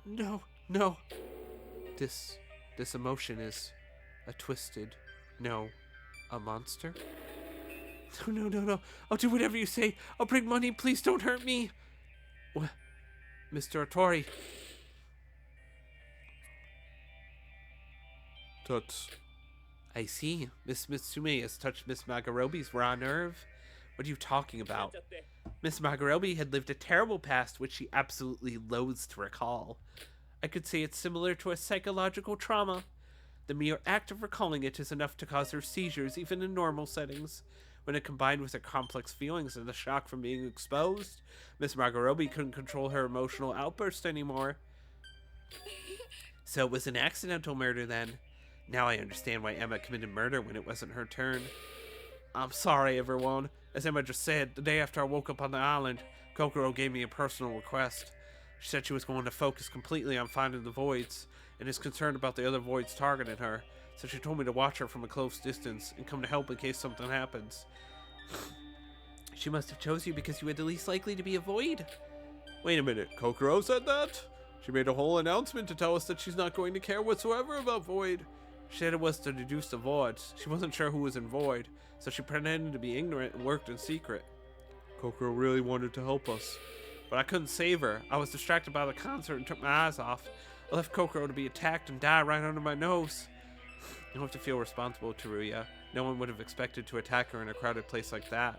No. This emotion is a twisted, no, a monster? No. I'll do whatever you say. I'll bring money. Please don't hurt me. What? Mr. Otori. That's... I see. Miss Mitsume has touched Miss Magarobi's raw nerve. What are you talking about? Miss Magarobi had lived a terrible past which she absolutely loathes to recall. I could say it's similar to a psychological trauma. The mere act of recalling it is enough to cause her seizures even in normal settings. When it combined with her complex feelings and the shock from being exposed, Miss Magarobi couldn't control her emotional outburst anymore. So it was an accidental murder then. Now I understand why Emma committed murder when it wasn't her turn. I'm sorry, everyone. As Emma just said, the day after I woke up on the island, Kokoro gave me a personal request. She said she was going to focus completely on finding the voids, and is concerned about the other voids targeting her, so she told me to watch her from a close distance and come to help in case something happens. She must have chose you because you were the least likely to be a void. Wait a minute, Kokoro said that? She made a whole announcement to tell us that she's not going to care whatsoever about Void. She said it was to deduce the voids. She wasn't sure who was in Void, so she pretended to be ignorant and worked in secret. Kokoro really wanted to help us. But I couldn't save her. I was distracted by the concert and took my eyes off. I left Kokoro to be attacked and die right under my nose. You don't have to feel responsible, Teruya. No one would have expected to attack her in a crowded place like that.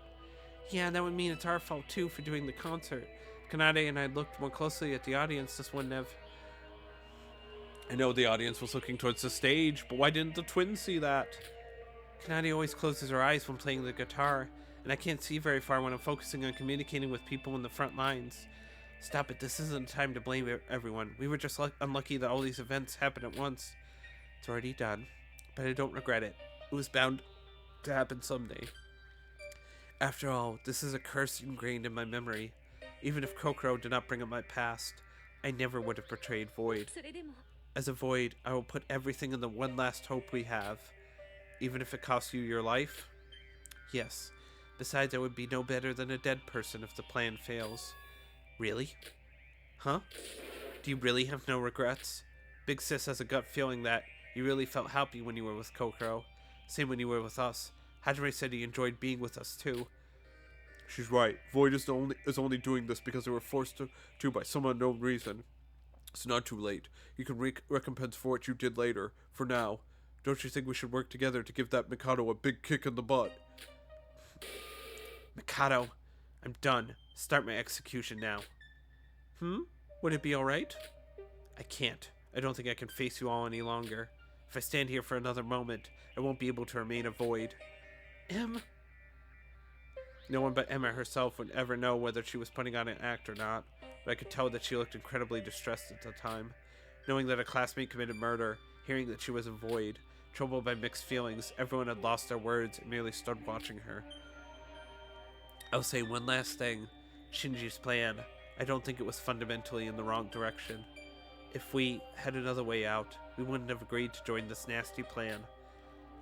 Yeah, that would mean it's our fault too for doing the concert. Kanade and I looked more closely at the audience, this wouldn't have... I know the audience was looking towards the stage, but why didn't the twins see that? Kanade always closes her eyes when playing the guitar, and I can't see very far when I'm focusing on communicating with people in the front lines. Stop it, this isn't time to blame everyone. We were just unlucky that all these events happened at once. It's already done, but I don't regret it. It was bound to happen someday. After all, this is a curse ingrained in my memory. Even if Kokoro did not bring up my past, I never would have betrayed Void. As a Void, I will put everything in the one last hope we have. Even if it costs you your life? Yes. Besides, I would be no better than a dead person if the plan fails. Really? Huh? Do you really have no regrets? Big Sis has a gut feeling that you really felt happy when you were with Kokoro. Same when you were with us. Hajime said he enjoyed being with us too. She's right. Void is only doing this because they were forced to by some unknown reason. It's not too late. You can recompense for what you did later. For now, don't you think we should work together to give that Mikado a big kick in the butt? Mikado, I'm done. Start my execution now. Would it be alright? I can't. I don't think I can face you all any longer. If I stand here for another moment, I won't be able to remain a void. No one but Emma herself would ever know whether she was putting on an act or not, but I could tell that she looked incredibly distressed at the time. Knowing that a classmate committed murder, hearing that she was a void, troubled by mixed feelings, everyone had lost their words and merely stood watching her. I'll say one last thing. Shinji's plan, I don't think it was fundamentally in the wrong direction. If we had another way out, we wouldn't have agreed to join this nasty plan.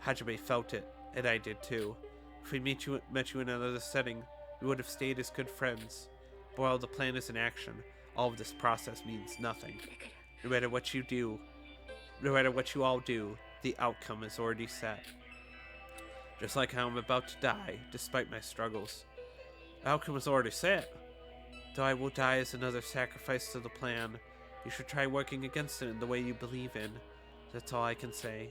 Hajime felt it, and I did too. If we met you in another setting, we would have stayed as good friends. But while the plan is in action, all of this process means nothing. No matter what you all do, the outcome is already set. Just like how I'm about to die, despite my struggles. The outcome is already set. Though I will die as another sacrifice to the plan, you should try working against it in the way you believe in. That's all I can say.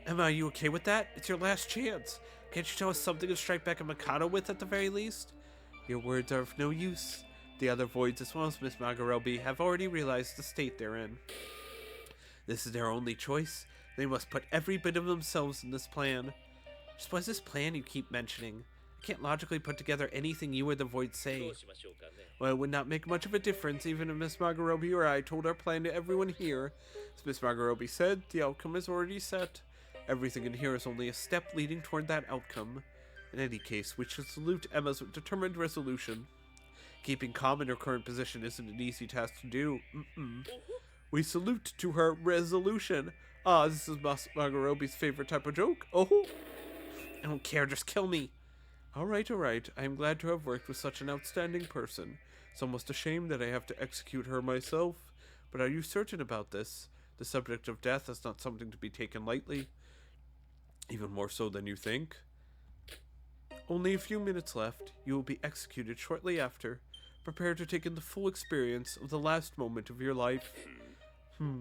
Emma, are you okay with that? It's your last chance. Can't you tell us something to strike back a Mikado with at the very least? Your words are of no use. The other voids, as well as Miss Magarobi, have already realized the state they're in. This is their only choice. They must put every bit of themselves in this plan. Just what's this plan you keep mentioning? I can't logically put together anything you or the voids say. Well, it would not make much of a difference even if Miss Magarobi or I told our plan to everyone here. As Miss Magarobi said, the outcome is already set. Everything in here is only a step leading toward that outcome. In any case, we should salute Emma's determined resolution. Keeping calm in her current position isn't an easy task to do. We salute to her resolution. Ah, this is Miss Magarobi's favorite type of joke. Oh, I don't care, just kill me. Alright. I am glad to have worked with such an outstanding person. It's almost a shame that I have to execute her myself. But are you certain about this? The subject of death is not something to be taken lightly. Even more so than you think. Only a few minutes left. You will be executed shortly after. Prepare to take in the full experience of the last moment of your life.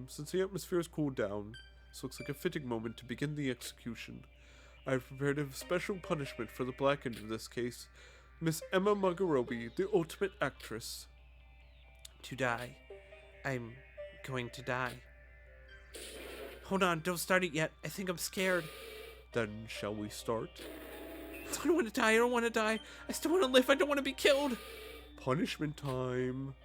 Since the atmosphere has cooled down, this looks like a fitting moment to begin the execution. I have prepared a special punishment for the blackened in this case. Miss Emma Magarobi, the ultimate actress. To die. I'm going to die. Hold on, don't start it yet. I think I'm scared. Then shall we start? I don't want to die, I don't want to die. I still want to live, I don't want to be killed. Punishment time.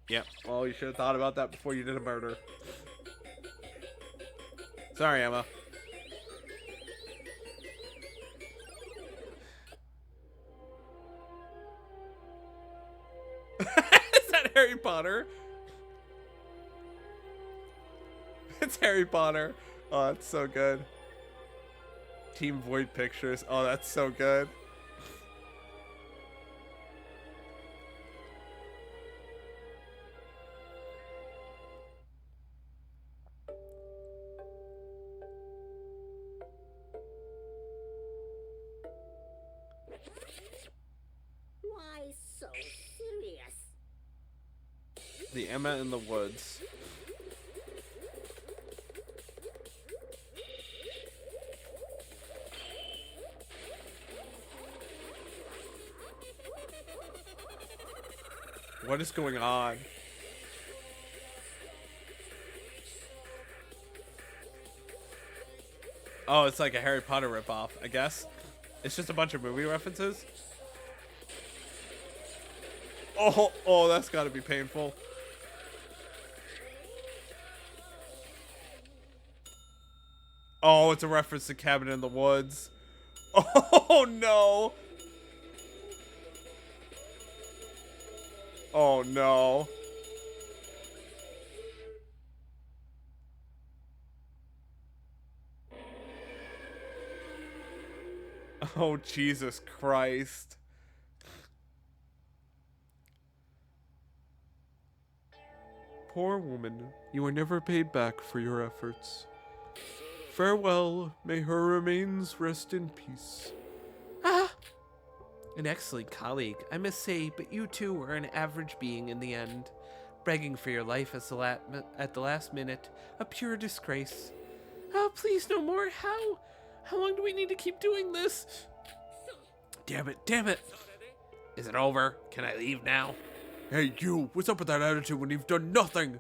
Yep, well, you should have thought about that before you did a murder. Sorry, Emma. Is that Harry Potter? It's Harry Potter. Oh, that's so good. Team Void Pictures. Oh, that's so good. Why so serious? The Emma in the Woods. What is going on? Oh, it's like a Harry Potter ripoff, I guess. It's just a bunch of movie references. Oh, that's gotta be painful. Oh, it's a reference to Cabin in the Woods. Oh, no. Oh, no. Oh, Jesus Christ. Poor woman, you are never paid back for your efforts. Farewell, may her remains rest in peace. Ah! An excellent colleague, I must say, but you too were an average being in the end. Begging for your life at the last minute, a pure disgrace. Oh, please no more. How long do we need to keep doing this? Damn it. Is it over? Can I leave now? Hey, you, what's up with that attitude when you've done nothing?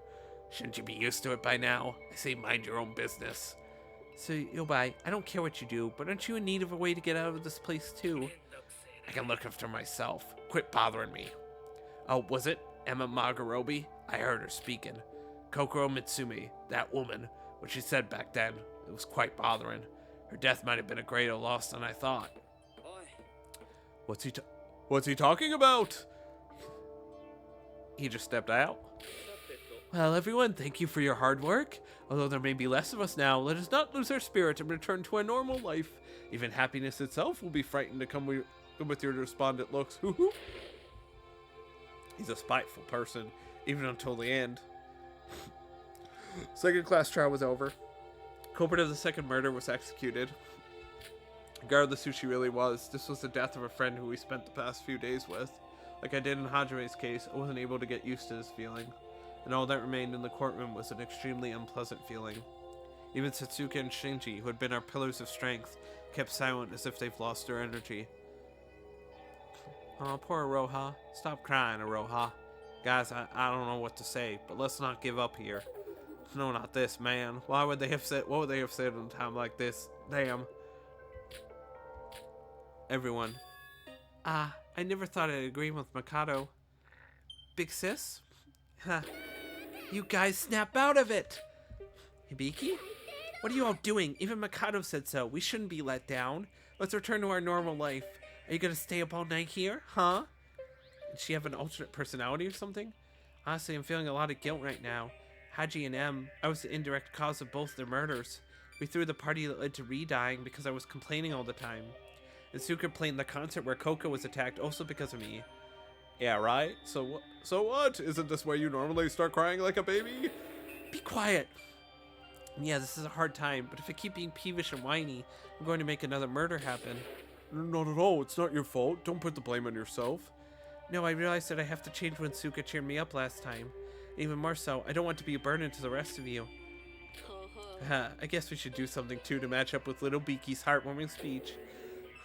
Shouldn't you be used to it by now? I say mind your own business. So, Yobai, I don't care what you do, but aren't you in need of a way to get out of this place too? I can look after myself. Quit bothering me. Oh, was it Emma Magarobi? I heard her speaking. Kokoro Mitsumi, that woman, what she said back then, it was quite bothering. Her death might have been a greater loss than I thought. What's he talking about? He just stepped out. Well, everyone, thank you for your hard work. Although there may be less of us now, let us not lose our spirit and return to a normal life. Even happiness itself will be frightened to come with your despondent looks. Hoo-hoo. He's a spiteful person, even until the end. Second class trial was over. Culprit of the second murder was executed. Regardless who she really was, this was the death of a friend who we spent the past few days with. Like I did in Hajime's case, I wasn't able to get used to this feeling, and all that remained in the courtroom was an extremely unpleasant feeling. Even Satsuka and Shinji, who had been our pillars of strength, kept silent as if they've lost their energy. Oh, poor Aroha. Stop crying, Aroha. Guys, I don't know what to say, but let's not give up here. No, not this, man. What would they have said in a time like this? Damn. Everyone. I never thought I'd agree with Mikado. Big sis? Huh. You guys snap out of it! Hibiki? What are you all doing? Even Mikado said so. We shouldn't be let down. Let's return to our normal life. Are you gonna stay up all night here? Huh? Did she have an alternate personality or something? Honestly, I'm feeling a lot of guilt right now. Haji and I was the indirect cause of both their murders. We threw the party that led to Ree dying because I was complaining all the time. And Suka played in the concert where Coco was attacked also because of me. Yeah, right? So what? Isn't this where you normally start crying like a baby? Be quiet! Yeah, this is a hard time, but if I keep being peevish and whiny, I'm going to make another murder happen. Not at all. It's not your fault. Don't put the blame on yourself. No, I realized that I have to change when Suka cheered me up last time. Even more so, I don't want to be a burden to the rest of you. I guess we should do something too to match up with Little Beaky's heartwarming speech.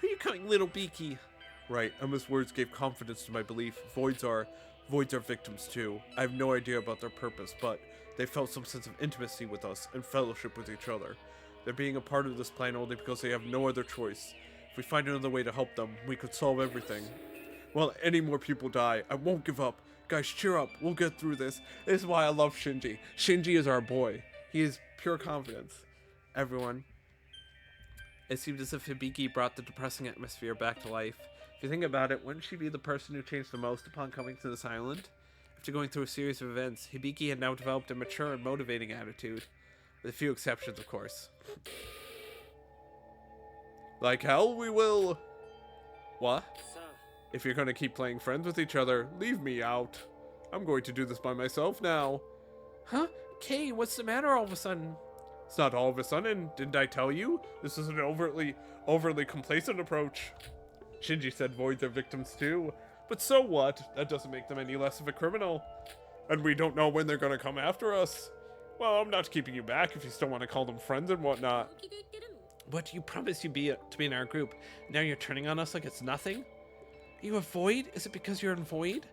Who are you calling Little Beaky? Right, Emma's words gave confidence to my belief. Voids are victims too. I have no idea about their purpose, but they felt some sense of intimacy with us and fellowship with each other. They're being a part of this plan only because they have no other choice. If we find another way to help them, we could solve everything. Well, any more people die, I won't give up. Guys, cheer up. We'll get through this. This is why I love Shinji. Shinji is our boy. He is pure confidence. Everyone. It seemed as if Hibiki brought the depressing atmosphere back to life. If you think about it, wouldn't she be the person who changed the most upon coming to this island? After going through a series of events, Hibiki had now developed a mature and motivating attitude. With a few exceptions, of course. Like hell we will. What? If you're going to keep playing friends with each other, leave me out. I'm going to do this by myself now. Huh? Kay, what's the matter all of a sudden? It's not all of a sudden. Didn't I tell you? This is an overly complacent approach. Shinji said voids are victims too. But so what? That doesn't make them any less of a criminal. And we don't know when they're going to come after us. Well, I'm not keeping you back if you still want to call them friends and whatnot. What, you promised you'd be to be in our group. Now you're turning on us like it's nothing? Are you a void? Is it because you're in void?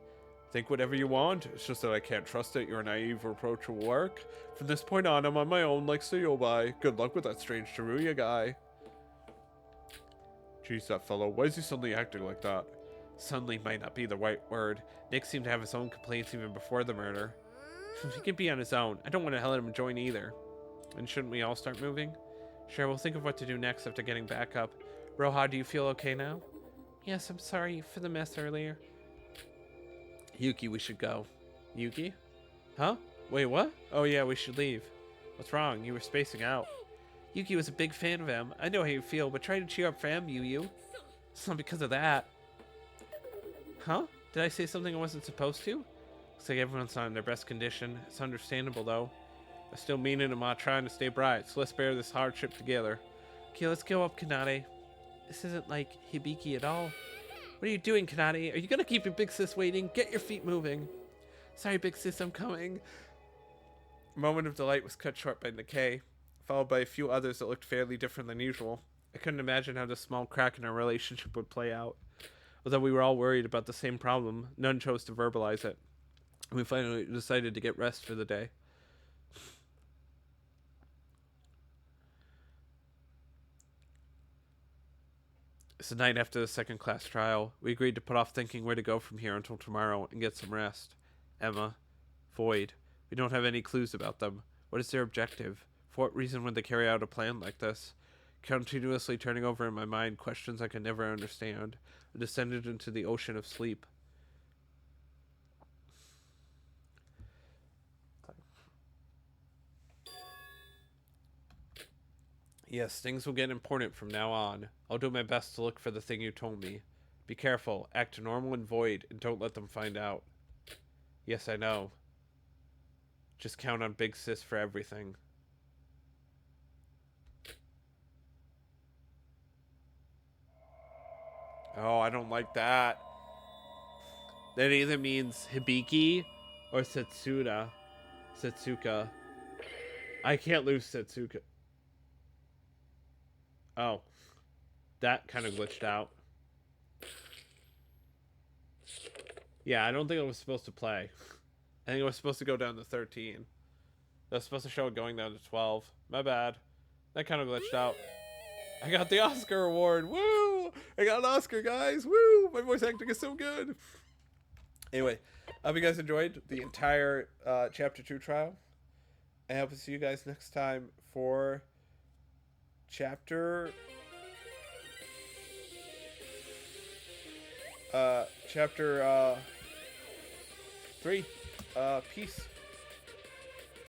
Think whatever you want. It's just that I can't trust that your naive approach will work. From this point on, I'm on my own like Suyobai. Good luck with that strange Teruya guy. Jeez, that fellow. Why is he suddenly acting like that? Suddenly might not be the right word. Nick seemed to have his own complaints even before the murder. He can be on his own. I don't want to let him join either. And shouldn't we all start moving? Sure, we'll think of what to do next after getting back up. Roha, do you feel okay now? Yes, I'm sorry for the mess earlier. Yuki, we should go. Yuki? Huh? Wait, what? Oh yeah, we should leave. What's wrong? You were spacing out. Yuki was a big fan of him. I know how you feel, but try to cheer up for him, Yu. It's not because of that. Huh? Did I say something I wasn't supposed to? Looks like everyone's not in their best condition. It's understandable, though. I still mean it. I'm not trying to stay bright, so let's bear this hardship together. Okay, let's go up, Kanade. This isn't like Hibiki at all. What are you doing, Kanade? Are you gonna keep your big sis waiting? Get your feet moving. Sorry, big sis, I'm coming. A moment of delight was cut short by Nikkei, followed by a few others that looked fairly different than usual. I couldn't imagine how this small crack in our relationship would play out. Although we were all worried about the same problem, none chose to verbalize it. We finally decided to get rest for the day. It's the night after the second class trial. We agreed to put off thinking where to go from here until tomorrow and get some rest. Emma. Void. We don't have any clues about them. What is their objective? For what reason would they carry out a plan like this? Continuously turning over in my mind questions I could never understand. I descended into the ocean of sleep. Yes, things will get important from now on. I'll do my best to look for the thing you told me. Be careful, act normal and void, and don't let them find out. Yes, I know. Just count on Big Sis for everything. Oh, I don't like that. That either means Hibiki or Setsuda. Setsuka. I can't lose Setsuka. Oh. That kind of glitched out. Yeah, I don't think I was supposed to play. I think I was supposed to go down to 13. I was supposed to show it going down to 12. My bad. That kind of glitched out. I got the Oscar award. Woo! I got an Oscar, guys. Woo! My voice acting is so good. Anyway, I hope you guys enjoyed the entire Chapter 2 trial. I hope to see you guys next time for Chapter 3. Peace.